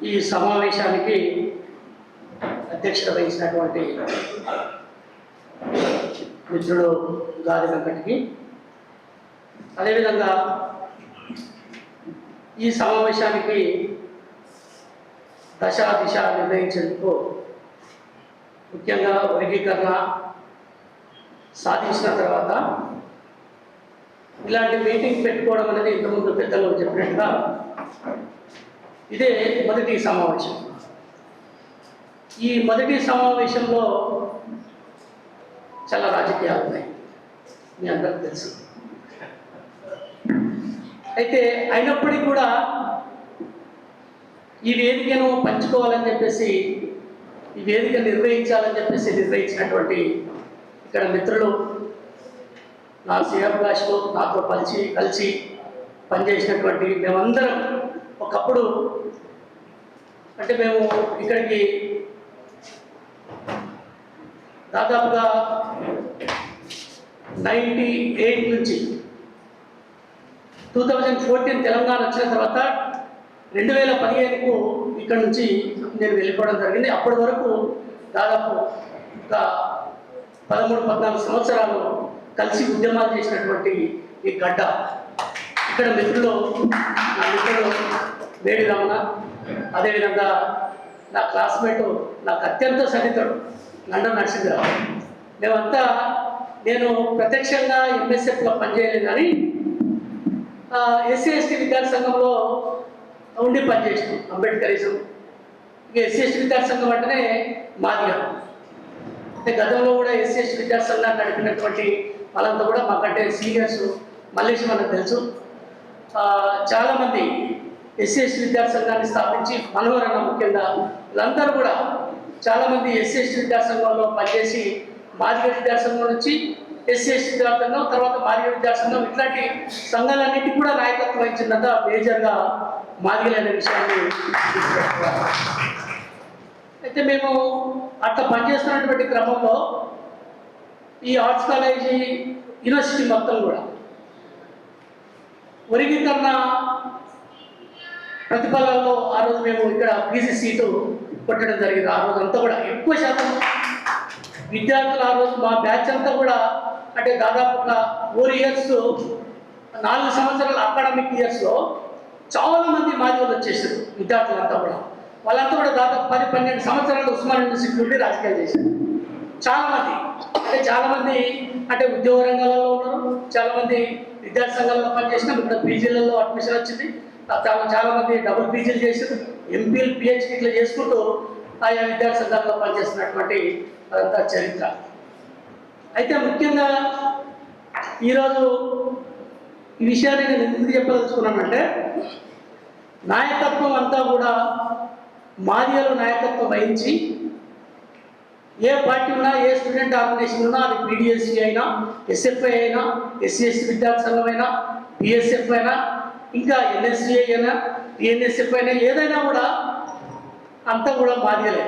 ఈ సమావేశానికి అధ్యక్షత వహించినటువంటి మిత్రుడు గాలి వెంకట్కి, అదేవిధంగా ఈ సమావేశానికి దశ దిశ నిర్ణయించేందుకు ముఖ్యంగా వర్గీకరణ సాధించిన తర్వాత ఇలాంటి మీటింగ్ పెట్టుకోవడం అనేది ఇంతకుముందు పెద్దలు చెప్పినట్టుగా ఇదే మొదటి సమావేశం. ఈ మొదటి సమావేశంలో చాలా రాజకీయాలు ఉన్నాయి, మీ అందరికీ తెలుసు. అయితే అయినప్పటికీ కూడా ఈ వేదికను పంచుకోవాలని చెప్పేసి, ఈ వేదిక నిర్వహించాలని చెప్పేసి నిర్వహించినటువంటి ఇక్కడ మిత్రులు, నా శ్రేయోభిలాషులు, నాతో కలిసి పనిచేసినటువంటి మేమందరం ఒకప్పుడు, అంటే మేము ఇక్కడికి దాదాపుగా 98 నుంచి 2014 తెలంగాణ వచ్చిన తర్వాత 2015కు ఇక్కడ నుంచి నేను వెళ్ళిపోవడం జరిగింది. అప్పటి వరకు దాదాపు ఒక 13-14 సంవత్సరాలు కలిసి ఉద్యమాలు చేసినటువంటి ఈ గడ్డ. ఇక్కడ మిత్రులు, నా మిత్రుడు వేడి రమణ, అదేవిధంగా నా క్లాస్మేటు, నాకు అత్యంత సన్నిహితుడు లండన్ నరసింహరావు. మేమంతా, నేను ప్రత్యక్షంగా ఎంఎస్ఎఫ్లో పనిచేయలేదు కానీ ఎస్సీ ఎస్టీ విద్యార్థి సంఘంలో ఉండి పనిచేసాం. అంబేద్కరిజం, ఇక ఎస్సీ ఎస్టీ విద్యార్థి సంఘం అంటేనే మాదిగా. అంటే గతంలో కూడా ఎస్సీ ఎస్టీ విద్యార్థి సంఘాన్ని నడిపినటువంటి వాళ్ళంతా కూడా మాకంటే సీనియర్స్, మల్లేష్ మనకు తెలుసు. చాలామంది ఎస్సీ ఎస్టీ విద్యార్థి సంఘాన్ని స్థాపించి, మనోహరణ ముఖ్యంగా, వీళ్ళందరూ కూడా చాలామంది ఎస్సీ ఎస్టీ విద్యార్థి సంఘంలో పనిచేసి మాదిగ విద్యార్థి సంఘం నుంచి ఎస్సీ ఎస్టీ విద్యార్థి సంఘం, తర్వాత మాదిగ విద్యార్థి సంఘం, ఇట్లాంటి సంఘాలన్నింటినీ కూడా నాయకత్వం వహించినంత మేజర్గా మాదిగలైన విషయాన్ని తీసుకెళ్తున్నారు. అయితే మేము అట్లా పనిచేస్తున్నటువంటి క్రమంలో ఈ ఆర్ట్స్ కాలేజీ, యూనివర్సిటీ మొత్తం కూడా వర్గీకరణ ప్రతిఫలాల్లో ఆ రోజు మేము ఇక్కడ పీసీ సీటు కొట్టడం జరిగింది. ఆ రోజు అంతా కూడా ఎక్కువ శాతం విద్యార్థులు, ఆ రోజు మా బ్యాచ్ అంతా కూడా, అంటే దాదాపుగా 4 ఇయర్స్, 4 సంవత్సరాల అకాడమిక్ ఇయర్స్లో చాలామంది మాదిగలు వచ్చేసారు విద్యార్థులంతా కూడా. వాళ్ళంతా కూడా దాదాపు 10-12 సంవత్సరాలు ఉస్మాన్ యూనివర్సిటీ నుండి రాజకీయాలు చేశారు. చాలామంది, అంటే చాలామంది అంటే ఉద్యోగ రంగాలలో ఉన్నారు, చాలామంది విద్యార్థి సంఘాలలో పనిచేసినాం. ఇక్కడ పీజీలలో అడ్మిషన్ వచ్చింది. చాలామంది డబుల్ పీజీలు చేశారు, ఎంపీలు, పిహెచ్డీ ఇట్లా చేసుకుంటూ ఆయా విద్యార్థి సంఘాలలో పనిచేస్తున్నటువంటి అదంతా చరిత్ర. అయితే ముఖ్యంగా ఈరోజు ఈ విషయాన్ని నేను ఎందుకు చెప్పదలుచుకున్నానంటే, నాయకత్వం అంతా కూడా మాదిగలు నాయకత్వం వహించి, ఏ పార్టీ ఉన్నా, ఏ స్టూడెంట్ ఆర్గనైజేషన్ ఉన్నా, అది పీడిఎస్సీ అయినా, ఎస్ఎఫ్ఐ అయినా, ఎస్సీ ఎస్టీ విద్యార్థి సంఘం అయినా, పిఎస్ఎఫ్ అయినా, ఇంకా ఎన్ఎస్సిఐ అయినా, టిఎన్ఎస్ఎఫ్ అయినా, ఏదైనా కూడా అంతా కూడా మాదిగలే,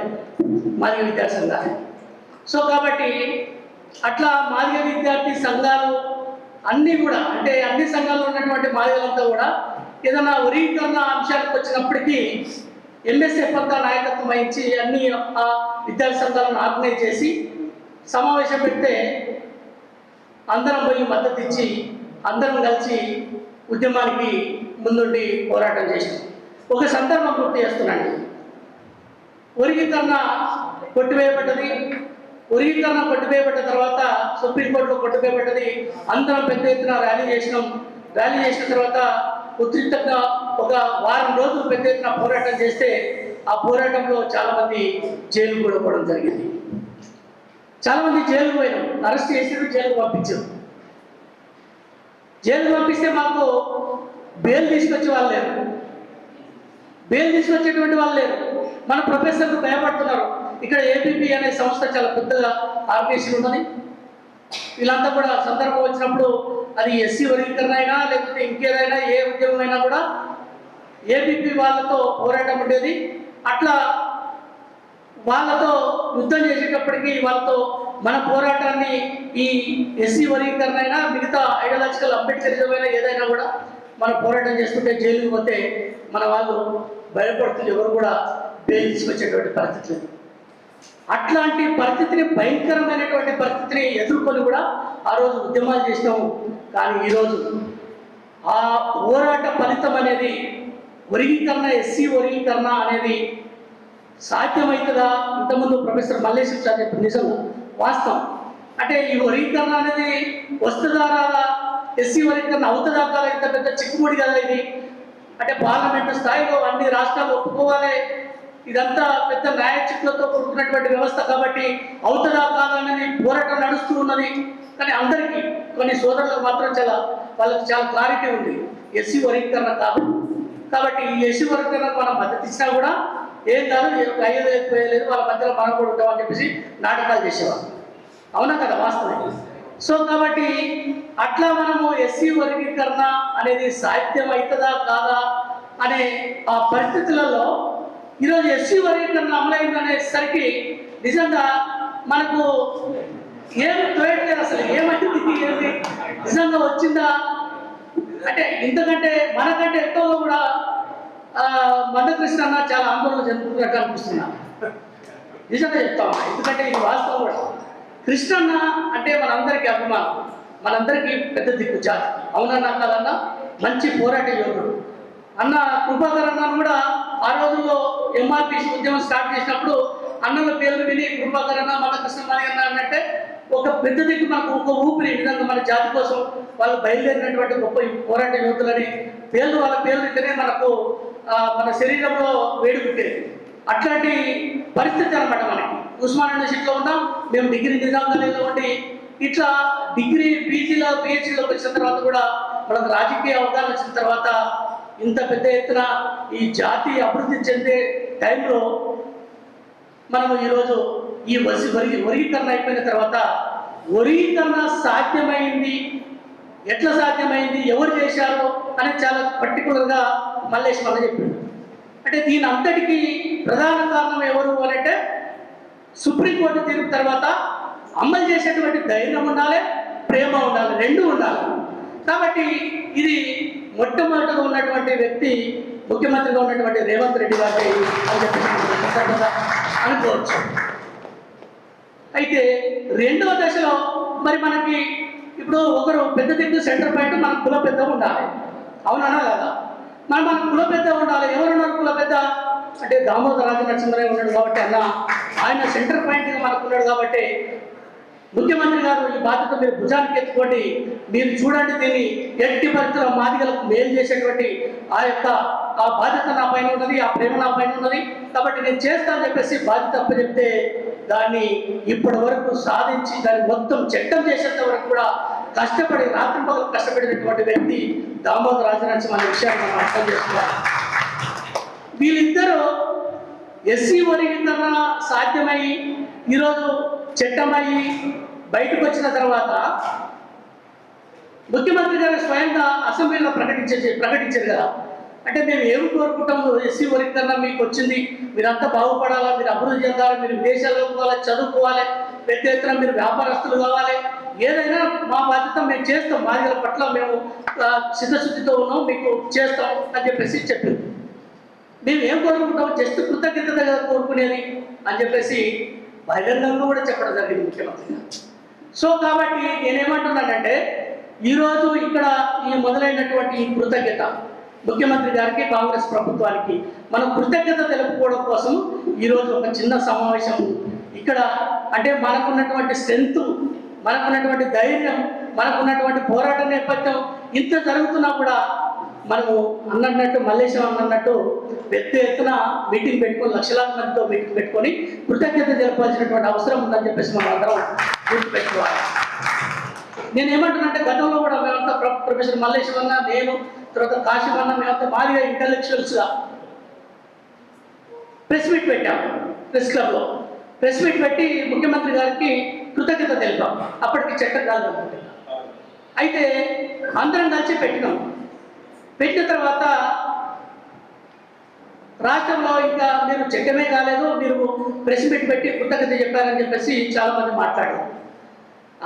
మాదిగ విద్యార్థి సంఘాలు. సో కాబట్టి అట్లా మాదిగ విద్యార్థి సంఘాలు అన్నీ కూడా, అంటే అన్ని సంఘాల్లో ఉన్నటువంటి మాదిగలంతా కూడా ఏదైనా వర్గీకరణ అంశాలకు వచ్చినప్పటికీ ఎంఎస్ఎఫ్ అంతా నాయకత్వం వహించి అన్ని విద్యార్థి సంఘాలను ఆర్గనైజ్ చేసి సమావేశం పెడితే అందరం పోయి మద్దతు ఇచ్చి అందరం కలిసి ఉద్యమానికి ముందుండి పోరాటం చేసాం. ఒక సందర్భం గుర్తు చేస్తున్నాను. వర్గీకరణ కొట్టివేయబడ్డది. వర్గీకరణ కొట్టివేయబడ్డ తర్వాత సుప్రీంకోర్టులో కొట్టివేయబడ్డది. అందరం పెద్ద ఎత్తున ర్యాలీ చేసినాం. ర్యాలీ చేసిన తర్వాత ఉద్రిక్తంగా ఒక వారం రోజులు పెద్ద ఎత్తున పోరాటం చేస్తే ఆ పోరాటంలో చాలామంది జైలు కూడా పోవడం జరిగింది. చాలామంది జైలుకు పోయినాం, అరెస్ట్ చేసారు, జైలుకు పంపించారు. జైలు పంపిస్తే మాకు బెయిల్ తీసుకొచ్చే వాళ్ళు లేరు, బెయిల్ తీసుకొచ్చేటువంటి వాళ్ళు లేరు. మన ప్రొఫెసర్లు భయపడుతున్నారు. ఇక్కడ ఏపీపీ అనే సంస్థ చాలా పెద్దగా ఆర్గనైజేషన్ ఉన్నది. వీళ్ళంతా కూడా సందర్భం వచ్చినప్పుడు అది ఎస్సీ వర్గీకరణ అయినా లేకపోతే ఇంకేదైనా ఏ ఉద్యమం అయినా కూడా ఏపీపీ వాళ్ళతో పోరాటం ఉండేది. అట్లా వాళ్ళతో యుద్ధం చేసేటప్పటికీ వాళ్ళతో మన పోరాటాన్ని, ఈ ఎస్సీ వర్గీకరణ అయినా మిగతా ఐడియాలజికల్ అంబేద్కరిజం అయినా ఏదైనా కూడా మనం పోరాటం చేస్తుంటే జైలుకి పోతే మన వాళ్ళు భయపడుతూ ఎవరు కూడా బెయిల్ తీసుకొచ్చేటువంటి పరిస్థితి లేదు. అట్లాంటి పరిస్థితిని, భయంకరమైనటువంటి పరిస్థితిని ఎదుర్కొని కూడా ఆ రోజు ఉద్యమాలు చేసినాము. కానీ ఈరోజు ఆ పోరాట ఫలితం అనేది వర్గీకరణ, ఎస్సీ వర్గీకరణ అనేది సాధ్యమవుతుందా? ఇంతకుముందు ప్రొఫెసర్ మల్లేశ్వర్ సార్ చెప్పిన నిజంగా వాస్తవం. అంటే ఈ వర్గీకరణ అనేది వస్తుందా రాదా, ఎస్సీ వర్గీకరణ అవుతుందా కాదా, ఇంత పెద్ద చిక్కుముడి కదా ఇది. అంటే పార్లమెంటు స్థాయిలో అన్ని రాష్ట్రాలు ఒప్పుకోవాలి, ఇదంతా పెద్ద న్యాయ చిక్కులతో కూడుకున్నటువంటి వ్యవస్థ కాబట్టి అవుతుందా కాదా అనేది పోరాటం నడుస్తూ ఉన్నది. కానీ అందరికీ, కొన్ని సోదరులకు మాత్రం వాళ్ళకి చాలా క్లారిటీ ఉంది, ఎస్సీ వర్గీకరణ కాదు. కాబట్టి ఈ ఎస్సీ వర్గీకరణకు మనం మద్దతు ఇచ్చినా కూడా ఏం కాదు, అయ్యేది లేదు, వాళ్ళ మధ్యలో మనం కూడా ఉంటామని చెప్పేసి నాటకాలు చేసేవాళ్ళు. అవునా కదా వాస్తవం. సో కాబట్టి అట్లా మనము ఎస్సీ వర్గీకరణ అనేది సాధ్యమవుతుందా కాదా అనే ఆ పరిస్థితులలో ఈరోజు ఎస్సీ వర్గీకరణ అమలైందనేసరికి నిజంగా మనకు ఏమి తోయట్లేదు. అసలు ఏమైంది, ఏమి నిజంగా వచ్చిందా అంటే ఇంతకంటే మనకంటే ఎక్కువగా కూడా మందకృష్ణ అన్న చాలా ఆందోళన చెందుతున్నట్టు అనిపిస్తున్నా. నిజంగా చెప్తాం, ఎందుకంటే ఇది వాస్తవం కూడా. కృష్ణన్న అంటే మనందరికీ అభిమానం, మనందరికీ పెద్ద దిక్కు జాతి. అవునన్నా కాదన్నా, మంచి పోరాట యోధుడు అన్న. కృపాకర్ అన్నను కూడా ఆ రోజుల్లో ఎంఆర్పిసి ఉద్యమం స్టార్ట్ చేసినప్పుడు అన్నల పేర్లు విని కృపాకర్ అన్న, మందకృష్ణ మాదిగ అన్న అంటే ఒక పెద్ద దిక్కు మనకు ఒక ఊపిరి. విధంగా మన జాతి కోసం వాళ్ళు బయలుదేరినటువంటి గొప్ప పోరాట యోధులని పేర్లు, వాళ్ళ పేర్లు ఇస్తేనే మనకు మన శరీరంలో వేడి పుట్టేది. అట్లాంటి పరిస్థితి అనమాట మనకి. ఉస్మాన్ యూనివర్సిటీలో ఉన్నాం మేము, డిగ్రీ నిజాం కాలేజీలో ఉండి ఇట్లా డిగ్రీ పీజీలో పిహెచ్డీలోకి వచ్చిన తర్వాత కూడా మనకు రాజకీయ అవగాహన వచ్చిన తర్వాత ఇంత పెద్ద ఎత్తున ఈ జాతి అభివృద్ధి చెందే టైంలో మనము ఈరోజు ఈ వర్గీకరణ అయిపోయిన తర్వాత వర్గీకరణ సాధ్యమైంది, ఎట్లా సాధ్యమైంది, ఎవరు చేశారో అనేది చాలా పర్టికులర్గా మల్లేష్ మళ్ళీ చెప్పింది. అంటే దీని అంతటికీ ప్రధాన కారణం ఎవరు అంటే సుప్రీంకోర్టు తీర్పు తర్వాత అమలు చేసేటువంటి ధైర్యం ఉండాలి, ప్రేమ ఉండాలి, రెండు ఉండాలి. కాబట్టి ఇది మొట్టమొదటిగా ఉన్నటువంటి వ్యక్తి ముఖ్యమంత్రిగా ఉన్నటువంటి రేవంత్ రెడ్డి గారి అని చెప్పి అనుకోవచ్చు. అయితే రెండవ దశలో మరి మనకి ఇప్పుడు ఒకరు పెద్ద దిక్కు సెంటర్ పాయింట్ మన కుల పెద్ద ఉండాలి. అవునన్నా కదా, మన కుల పెద్ద ఉండాలి. ఎవరున్నారు కుల పెద్ద అంటే దామోదర రాజ నరసింహరావు ఉన్నాడు కాబట్టి అన్న, ఆయన సెంటర్ పాయింట్గా మనకున్నాడు కాబట్టి ముఖ్యమంత్రి గారు ఈ బాధ్యత మీరు భుజానికి ఎత్తుకోండి, మీరు చూడండి, దీన్ని ఎట్టి పరిస్థితుల్లో మాదిగలకు మేలు చేసేటువంటి ఆ బాధ్యత నా పైన ఉన్నది, ఆ ప్రేమ నా పైన ఉన్నది, కాబట్టి నేను చేస్తానని చెప్పేసి బాధ్యత అప్పచెప్తే దాన్ని ఇప్పటి వరకు సాధించి దాన్ని మొత్తం చట్టం చేసేంత వరకు కూడా కష్టపడి, రాత్రి పగలు కష్టపడినటువంటి వ్యక్తి దామోదర రాజనరసింహ అనే విషయాన్ని మనం అర్థం చేసుకోవాలి. వీళ్ళిద్దరూ ఎస్సీ వర్గీకరణ సాధ్యమై ఈరోజు చట్టమై బయటకు వచ్చిన తర్వాత ముఖ్యమంత్రి గారు స్వయంగా అసెంబ్లీలో ప్రకటించారు కదా. అంటే మేము ఏమి కోరుకుంటాము, ఎస్సీ వర్గీకరణ మీకు వచ్చింది, మీరంతా బాగుపడాలా, మీరు అభివృద్ధి చెందాలి, మీరు విదేశాల్లో పోవాలి, చదువుకోవాలి, పెద్ద ఎత్తున మీరు వ్యాపారస్తులు కావాలి, ఏదైనా మా బాధ్యత మేము చేస్తాం, బాధ్యతల పట్ల మేము సిద్ధశుద్ధితో ఉన్నాం, మీకు చేస్తాం అని చెప్పేసి చెప్పింది. మేము ఏం కోరుకుంటాం, జస్ట్ కృతజ్ఞతగా కోరుకునేది అని చెప్పేసి బహిరంగంగా కూడా చెప్పడం జరిగింది ముఖ్యమంత్రి. సో కాబట్టి నేనేమంటున్నానంటే ఈరోజు ఇక్కడ ఈ మొదలైనటువంటి ఈ కృతజ్ఞత ముఖ్యమంత్రి గారికి, కాంగ్రెస్ ప్రభుత్వానికి మనం కృతజ్ఞత తెలుపుకోవడం కోసం ఈరోజు ఒక చిన్న సమావేశం ఇక్కడ. అంటే మనకున్నటువంటి స్ట్రెంత్, మనకున్నటువంటి ధైర్యం, మనకున్నటువంటి పోరాట నేపథ్యం ఇంత జరుగుతున్నా కూడా మనము అన్నట్టు మల్లేశం అన్నట్టు పెద్ద ఎత్తున మీటింగ్ పెట్టుకొని, లక్షలాది మందితో మీటింగ్ పెట్టుకొని కృతజ్ఞత జరపాల్సినటువంటి అవసరం ఉందని చెప్పేసి మనం అందరం గుర్తుపెట్టుకోవాలి. నేను ఏమంటున్నానంటే గతంలో కూడా మేమంతా ప్రొఫెసర్ మల్లేశం అన్న, నేను, తర్వాత కాశీ అన్న, మేమంతా మాదిగా ఇంటలెక్చువల్స్గా ప్రెస్ మీట్ పెట్టాము. ప్రెస్ క్లబ్లో ప్రెస్ మీట్ పెట్టి ముఖ్యమంత్రి గారికి కృతజ్ఞత తెలిపాం. అప్పటికి చట్టం కాదనుకుంటున్నాం. అయితే అందరం కలిసి పెట్టిన తర్వాత రాష్ట్రంలో ఇంకా మీరు చట్టమే కాలేదు, మీరు ప్రెస్ మీట్ పెట్టి కృతజ్ఞత చెప్పారని చెప్పేసి చాలామంది మాట్లాడారు.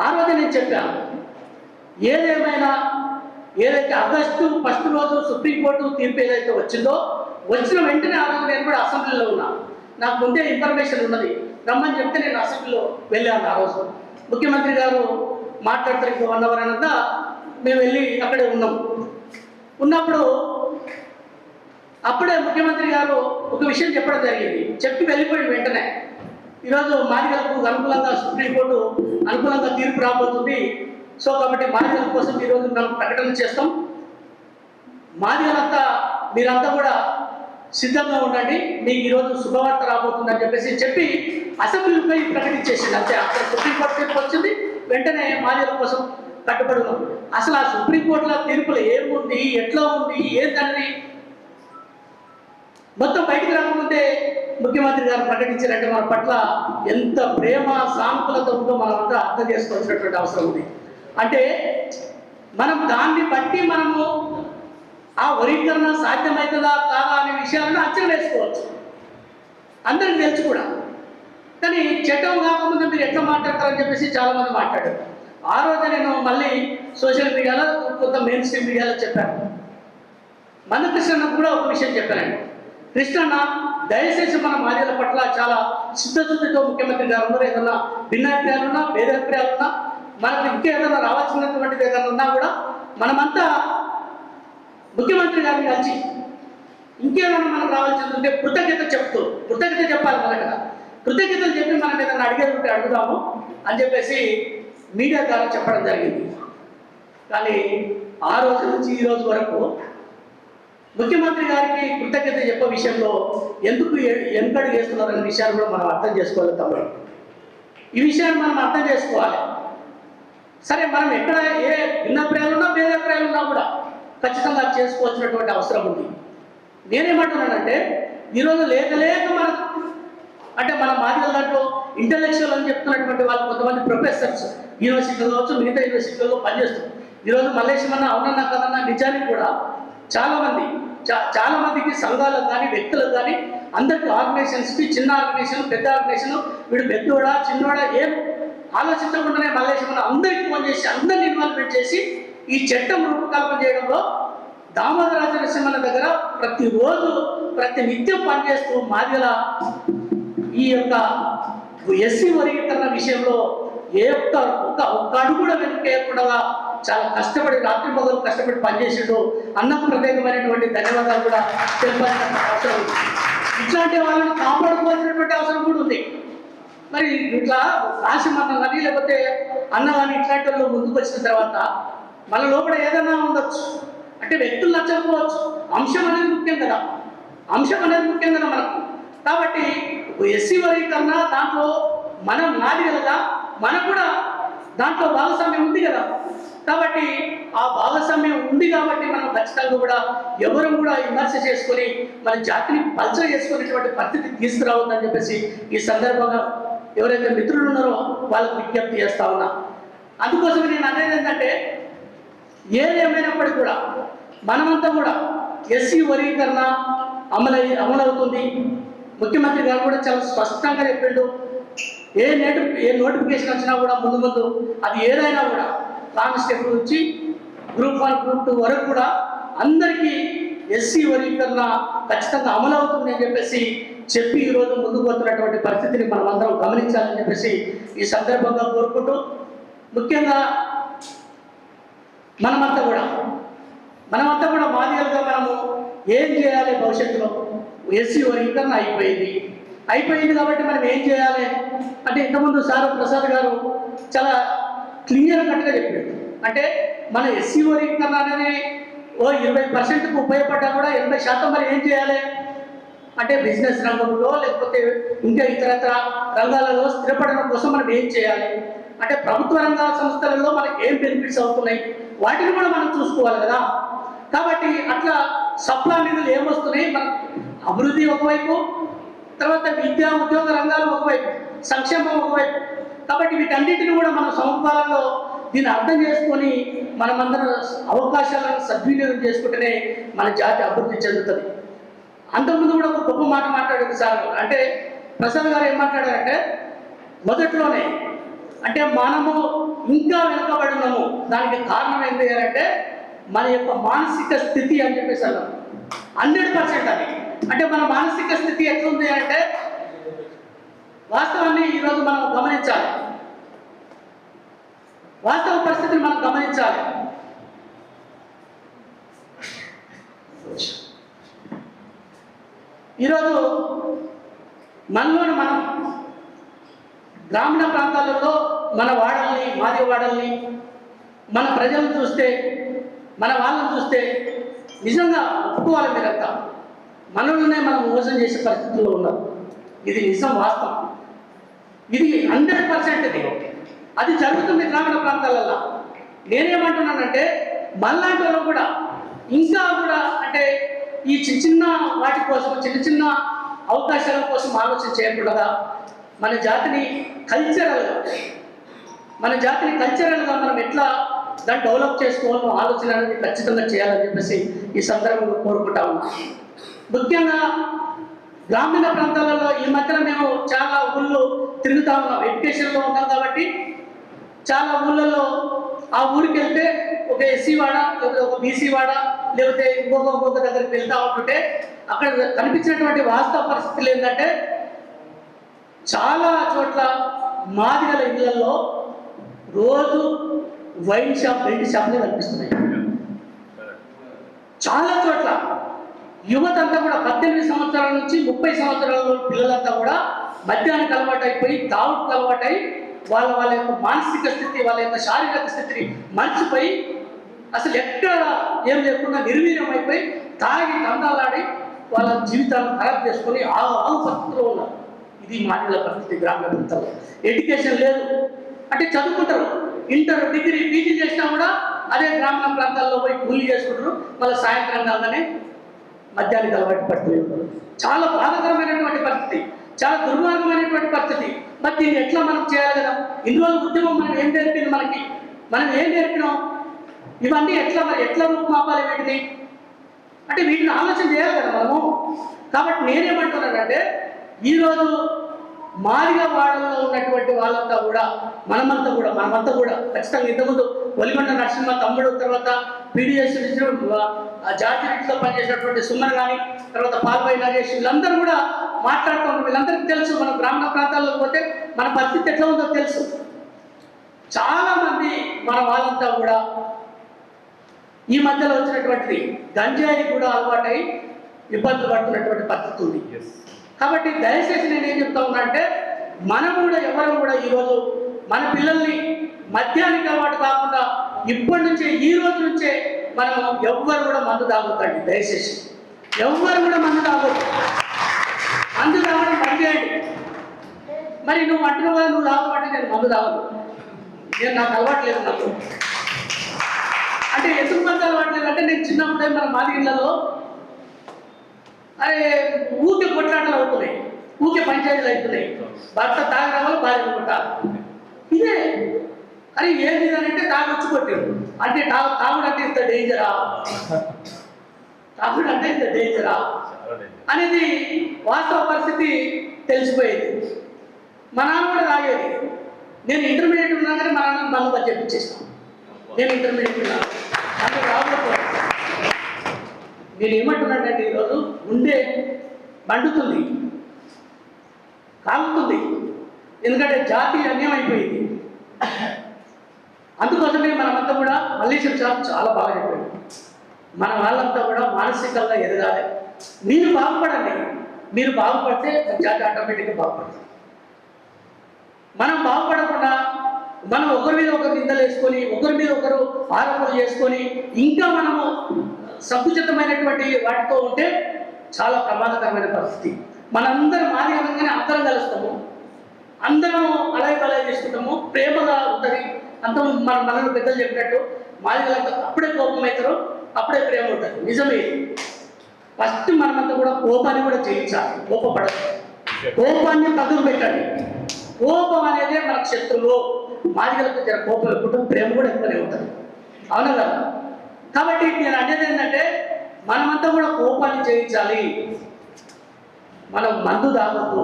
ఆ రోజు నేను చెప్పాను, ఏదేమైనా ఏదైతే ఆగస్టు 1 రోజు సుప్రీంకోర్టు తీర్పు ఏదైతే వచ్చిందో వచ్చిన వెంటనే ఆ రోజు నేను కూడా అసెంబ్లీలో ఉన్నా, నాకు ముందే ఇన్ఫర్మేషన్ ఉన్నది, రమ్మని చెప్తే నేను అసెంబ్లీలో వెళ్ళాను. ఆ రోజు ముఖ్యమంత్రి గారు మాట్లాడతారు ఇంకో 1 అవర్ అనంతా మేము వెళ్ళి అక్కడే ఉన్నాం. ఉన్నప్పుడు అప్పుడే ముఖ్యమంత్రి గారు ఒక విషయం చెప్పడం జరిగింది, చెప్పి వెళ్ళిపోయిన వెంటనే ఈరోజు మాదిగలకు అనుకూలంగా సుప్రీంకోర్టు అనుకూలంగా తీర్పు రాబోతుంది, సో కాబట్టి మాదిగల కోసం ఈరోజు మనం ప్రకటన చేస్తాం, మాదిగలంతా మీరంతా కూడా సిద్ధంగా ఉండండి, మీకు ఈరోజు శుభవార్త రాబోతుందని చెప్పి అసెంబ్లీపై ప్రకటించేసింది. అంతే, అక్కడ సుప్రీంకోర్టు తీర్పు వచ్చింది, వెంటనే మాదిగల కోసం కట్టుబడి ఉన్నాం. అసలు ఆ సుప్రీంకోర్టులో తీర్పులో ఏముంది, ఎట్లా ఉంది, ఏంటనేది మొత్తం బయటికి రాకముందే ముఖ్యమంత్రి గారు ప్రకటించారంటే మన పట్ల ఎంత ప్రేమ సానుకూలత ఉందో మనం అంతా అర్థం చేసుకోవాల్సినటువంటి అవసరం ఉంది. అంటే మనం దాన్ని బట్టి మనము ఆ వర్గీకరణ సాధ్యమవుతుందా కాదా అనే విషయాలను అంచనా వేసుకోవచ్చు, అందరికి తెలుసు కూడా. కానీ చట్టం కాకముందు మీరు ఎట్లా మాట్లాడతారని చెప్పేసి చాలామంది మాట్లాడారు. ఆ రోజు నేను మళ్ళీ సోషల్ మీడియాలో కొంత మెయిన్ స్ట్రీమ్ మీడియాలో చెప్పాను. మందకృష్ణకు కూడా ఒక విషయం చెప్పానండి, కృష్ణన్న దయచేసి మన మాదిగల పట్ల చాలా సిద్ధశుద్ధితో ముఖ్యమంత్రి గారు ఉన్నారు, ఏదన్నా భిన్నాభిప్రాయాలున్నా భేదాభిప్రాయాలున్నా మనకు ఇంకేదన్నా రావాల్సినటువంటిది ఏదైనా ఉన్నా కూడా మనమంతా ముఖ్యమంత్రి గారిని కలిసి ఇంకేమైనా మనకు రావాల్సింది ఉంటే కృతజ్ఞత చెప్పాలి. మొదటగా కృతజ్ఞతలు చెప్పి మనం ఏదైనా అడిగేది ఉంటే అడుగుదాము అని చెప్పేసి మీడియా ద్వారా చెప్పడం జరిగింది. కానీ ఆ రోజు నుంచి ఈ రోజు వరకు ముఖ్యమంత్రి గారికి కృతజ్ఞత చెప్పే విషయంలో ఎందుకు వెనుకడుగు వేస్తున్నారనే విషయాన్ని కూడా మనం అర్థం చేసుకోవాలి తమ్ముడు. ఈ విషయాన్ని మనం అర్థం చేసుకోవాలి. సరే, మనం ఎక్కడ ఏ భిన్నాభిప్రాయాలు ఉన్నా భేదాభిప్రాయాలు ఉన్నా కూడా ఖచ్చితంగా చేసుకోవాల్సినటువంటి అవసరం ఉంది. నేనేమంటున్నానంటే ఈరోజు లేక మన అంటే మన మాదిగల దాంట్లో ఇంటలెక్చువల్ అని చెప్తున్నటువంటి వాళ్ళు కొంతమంది ప్రొఫెసర్స్ యూనివర్సిటీలో కావచ్చు, మిగతా యూనివర్సిటీలలో పనిచేస్తారు. ఈరోజు మల్లేశమన్న అవునన్నా కదన్నా నిజానికి కూడా చాలా మందికి సంఘాలకు కానీ వ్యక్తులకు కానీ అందరికి ఆర్గనైజేషన్స్కి, చిన్న ఆర్గనైజేషన్ పెద్ద ఆర్గనైజేషన్, వీడు పెద్దోడా చిన్నోడా ఏం ఆలోచించకుండానే మల్లేశమన్న అందరికీ ఫోన్ చేసి అందరిని ఇన్వాల్వ్మెంట్ చేసి ఈ చట్టం రూపకల్పన చేయడంలో దామోదరాజ నరసింహన్న దగ్గర ప్రతిరోజు ప్రతి నిత్యం పనిచేస్తూ మాదిగల ఈ యొక్క ఎస్సీ వర్గీకరణ విషయంలో ఏ ఒక్క అడుగు కూడా వెనుకేయకుండా చాలా కష్టపడి రాత్రి పగలు కష్టపడి పనిచేసిండు. అన్నకు ప్రత్యేకమైనటువంటి ధన్యవాదాలు కూడా తెలిపాల్సిన అవసరం ఉంది. ఇట్లాంటి వాళ్ళని కాపాడుకోవాల్సినటువంటి అవసరం కూడా ఉంది. మరి ఇట్లా రాసిమన్న కానీ లేకపోతే అన్న కానీ ఇట్లాంటి వాళ్ళు ముందుకు వచ్చిన తర్వాత మన లోపల ఏదైనా ఉండొచ్చు, అంటే వ్యక్తులు నచ్చకపోవచ్చు, అంశం అనేది ముఖ్యం కదా మనకు. కాబట్టి ఎస్సీ వర్గీకరణ దాంట్లో మనం నాదిగలగా మనకు కూడా దాంట్లో భాగస్వామ్యం ఉంది కదా. కాబట్టి ఆ భాగస్వామ్యం ఉంది కాబట్టి మనం ఖచ్చితంగా కూడా ఎవరు కూడా విమర్శ చేసుకొని మన జాతిని పల్చర్ చేసుకునేటువంటి పరిస్థితి తీసుకురావద్దని చెప్పేసి ఈ సందర్భంగా ఎవరైతే మిత్రులు ఉన్నారో వాళ్ళకు విజ్ఞప్తి చేస్తా ఉన్నా. అందుకోసం నేను అనేది ఏంటంటే ఏదేమైనప్పటికీ కూడా మనమంతా కూడా ఎస్సీ వర్గీకరణ అమలవుతుంది. ముఖ్యమంత్రి గారు కూడా చాలా స్పష్టంగా చెప్పిండు, ఏ నోటిఫికేషన్ వచ్చినా కూడా ముందు అది ఏదైనా కూడా కానిస్టేబుల్ నుంచి గ్రూప్ 1 గ్రూప్ 2 వరకు కూడా అందరికీ ఎస్సీ వర్గీకరణ ఖచ్చితంగా అమలు అవుతుంది అని చెప్పి ఈరోజు ముందుకు పోతున్నటువంటి పరిస్థితిని మనం అందరం గమనించాలని చెప్పేసి ఈ సందర్భంగా కోరుకుంటూ, ముఖ్యంగా మనమంతా కూడా మాదిగలుగా మనము ఏం చేయాలి భవిష్యత్తులో. ఎస్సీ వర్గీకరణ అయిపోయింది కాబట్టి మనం ఏం చేయాలి అంటే ఇంతకుముందు సార్ ప్రసాద్ గారు చాలా క్లియర్ కట్గా చెప్పాడు. అంటే మన ఎస్సీ వర్గీకరణ అనేది 20%కు ఉపయోగపడ్డా కూడా 80% మరి ఏం చేయాలి అంటే బిజినెస్ రంగంలో లేకపోతే ఇంకా ఇతరత్ర రంగాలలో స్థిరపడడం కోసం మనం ఏం చేయాలి అంటే ప్రభుత్వ రంగ సంస్థలలో మనకి ఏం బెనిఫిట్స్ అవుతున్నాయి వాటిని కూడా మనం చూసుకోవాలి కదా. కాబట్టి అట్లా సప్లా నిధులు ఏమొస్తున్నాయి, మన అభివృద్ధి ఒకవైపు, తర్వాత విద్యా ఉద్యోగ రంగాలు ఒకవైపు, సంక్షేమం ఒకవైపు. కాబట్టి వీటన్నిటిని కూడా మనం సమపాలలో దీన్ని అర్థం చేసుకొని మనమందరం అవకాశాలను సద్వినియోగం చేసుకుంటేనే మన జాతి అభివృద్ధి చెందుతుంది. అంతకుముందు కూడా ఒక గొప్ప మాట మాట్లాడారు సార్, అంటే ప్రసాద్ గారు ఏం మాట్లాడారంటే మొదట్లోనే అంటే మనము ఇంకా వెనుకబడి ఉన్నాము, దానికి కారణం ఏంటి అంటే మన యొక్క మానసిక స్థితి అని చెప్పేసి అన్నారు. 100% అది అంటే మన మానసిక స్థితి ఎట్లుంది అంటే వాస్తవాన్ని ఈరోజు మనం గమనించాలి, వాస్తవ పరిస్థితిని మనం గమనించాలి. ఈరోజు మనలోని మనం గ్రామీణ ప్రాంతాలలో మన వాడల్ని, మాది వాడల్ని, మన ప్రజలను చూస్తే, మన వాళ్ళని చూస్తే నిజంగా ఒప్పుకోవాలి మీరంతా, మనలోనే మనం మోసం చేసే పరిస్థితుల్లో ఉన్నాం. ఇది నిజం, వాస్తవం. ఇది 100% ఇది అది జరుగుతుంది గ్రామీణ ప్రాంతాలలో. నేనేమంటున్నానంటే మనలాంటి వాళ్ళు కూడా ఇంకా కూడా అంటే ఈ చిన్న వాటి కోసం, చిన్న అవకాశాల కోసం ఆలోచన చేయకుండా మన జాతిని కల్చరల్గా మనం ఎట్లా దాన్ని డెవలప్ చేసుకోవాలో ఆలోచన అనేది ఖచ్చితంగా చేయాలని చెప్పేసి ఈ సందర్భంలో కోరుకుంటా ఉన్నాం. ముఖ్యంగా గ్రామీణ ప్రాంతాలలో ఈ మధ్యన మేము చాలా ఊళ్ళో తిరుగుతూ ఉన్నాం, ఎడ్యుకేషన్లో ఉన్నాం కాబట్టి చాలా ఊళ్ళలో ఆ ఊరికి వెళ్తే ఒక ఎస్సీ వాడ, లేకపోతే ఒక బీసీ వాడ, లేకపోతే ఇంకొక దగ్గరికి వెళ్తూ ఉంటుంటే అక్కడ కనిపించినటువంటి వాస్తవ పరిస్థితులు ఏంటంటే చాలా చోట్ల మాదిగల ఇళ్లలో రోజు వైన్ షాప్, బెల్ట్ షాప్లే కనిపిస్తున్నాయి. చాలా చోట్ల యువత అంతా కూడా 18 సంవత్సరాల నుంచి 30 సంవత్సరాల పిల్లలంతా కూడా మద్యానికి అలవాటు అయిపోయి, తాగుడుకు అలవాటై వాళ్ళ యొక్క మానసిక స్థితి, వాళ్ళ యొక్క శారీరక స్థితిని మర్చిపోయి అసలు ఎక్కడ ఏం లేకుండా నిర్వీర్యం అయిపోయి తాగి తందాలాడి వాళ్ళ జీవితాలను ఖరాబ్ చేసుకొని ఆగు పరిస్థితిలో ఉన్నారు. ఇది మాటల పరిస్థితి గ్రామీణ ప్రాంతాల్లో. ఎడ్యుకేషన్ లేదు అంటే చదువుకుంటారు, ఇంటర్, డిగ్రీ, పీజీ చేసినా కూడా అదే గ్రామీణ ప్రాంతాల్లో పోయి కూలీ చేసుకుంటారు. మళ్ళీ సాయంత్రం కాగానే మద్యానికి అలవాటు పడుతుంది. చాలా బాధాకరమైనటువంటి పరిస్థితి, చాలా దుర్మార్గమైనటువంటి పరిస్థితి. మరి దీన్ని ఎట్లా మనం చేయాలి కదా? ఇన్ని రోజుల ఉద్యమం మనం ఏం నేర్పింది, మనం ఏం నేర్పినాం? ఇవన్నీ ఎట్లా రూపుమాపాలి వీటిని అంటే వీటిని ఆలోచన చేయాలి కదా మనము. కాబట్టి నేనేమంటున్నానంటే ఈరోజు మాదిగా వాడల్లో ఉన్నటువంటి వాళ్ళంతా కూడా మనమంతా కూడా ఖచ్చితంగా ఇంతకుముందు ఒలిగొండ నరసింహ తమ్ముడు, తర్వాత పీడిఎస్ జాతీయ రీతిలో పనిచేసినటువంటి సుమన్ కానీ, తర్వాత పాల్బాయి నగేష్, వీళ్ళందరూ కూడా మాట్లాడుతున్నారు. వీళ్ళందరికీ తెలుసు మన గ్రామీణ ప్రాంతాల్లో పోతే మన పరిస్థితి ఎట్లా ఉందో తెలుసు. చాలా మంది మన వాళ్ళంతా కూడా ఈ మధ్యలో వచ్చినటువంటిది గంజాయి కూడా అలవాటై ఇబ్బందులు పడుతున్నటువంటి పరిస్థితి ఉంది. కాబట్టి దయచేసి నేను ఏం చెప్తా ఉన్నా అంటే మనం కూడా ఎవరు కూడా ఈరోజు మన పిల్లల్ని మద్యానికి అలవాటు కాకుండా ఇప్పటి నుంచే, ఈ రోజు నుంచే మనం ఎవ్వరు కూడా మందు తాగొద్దండి. దయచేసి ఎవ్వరు కూడా మందు తాగొద్దు. మందు తాగడం బంద్ చేయండి. మరి నువ్వు అంటున్నావు కదా నువ్వు తాగమంటే నేను మందు తాగదు, నాకు అలవాటు లేదు. నాకు అంటే ఎందుకు మందు అలవాటు లేదు అంటే నేను చిన్నప్పుడే మన మాదిరిళ్ళలో అరే ఊకే కొట్లాటలు అవుతున్నాయి, ఊకే పంచాయతీలు అవుతున్నాయి. భర్త తాగడం వల్ల భార్య కొట్టాలి. ఇదే అరే ఏది అంటే తాగొచ్చి కొట్టాడు అంటే తాగుడు అంటే ఇంత డేంజరా, తాగుడు అంటే ఇంత డేంజరా అనేది వాస్తవ పరిస్థితి తెలిసిపోయేది. మా నాన్న కూడా తాగేది. నేను ఇంటర్మీడియట్ ఉన్నా కానీ మా నాన్న మందు పని చెప్పించేస్తాను. నేను ఇంటర్మీడియట్ ఉన్నాను అందుకు రాకపోతే నేను ఏమంటున్నానంటే ఈరోజు గుండె మండుతుంది, కాలుతుంది. ఎందుకంటే జాతి అన్యాయం అయిపోయింది. అందుకోసమే మనమంతా కూడా మల్లేశ్వర సార్ చాలా బాగా చెప్పాడు, మన వాళ్ళంతా కూడా మానసికంగా ఎదగాలి. మీరు బాగుపడండి, మీరు బాగుపడితే జాతి ఆటోమేటిక్గా బాగుపడుతుంది. మనం బాగుపడకుండా మనం ఒకరి మీద ఒకరు నిందలు వేసుకొని, ఒకరి మీద ఒకరు ఆరోపణలు చేసుకొని ఇంకా మనము సంకుచితమైనటువంటి వాటితో ఉంటే చాలా ప్రమాదకరమైన పరిస్థితి. మనందరం మాదిరిగానే అందరం కలుస్తాము, అందరం అలాగే చేసుకుంటాము, ప్రేమగా ఉంటుంది. అంత మనలో పెద్దలు చెప్పినట్టు మాదిరిగా అప్పుడే కోపం అవుతారు, అప్పుడే ప్రేమ ఉంటుంది. నిజమే. ఫస్ట్ మనమంతా కూడా కోపాన్ని కూడా జయించాలి. కోపపడదు, కోపాన్ని పదులు పెట్టండి. కోపం అనేది మనకు శత్రువు. మాదిగలకు కోపం ఎక్కువ, ప్రేమ కూడా ఎక్కువనే ఉంటుంది. అవునా కదా? కాబట్టి నేను అనేది ఏంటంటే మనమంతా కూడా కోపాన్ని జయించాలి. మనం మందు తాగొద్దు.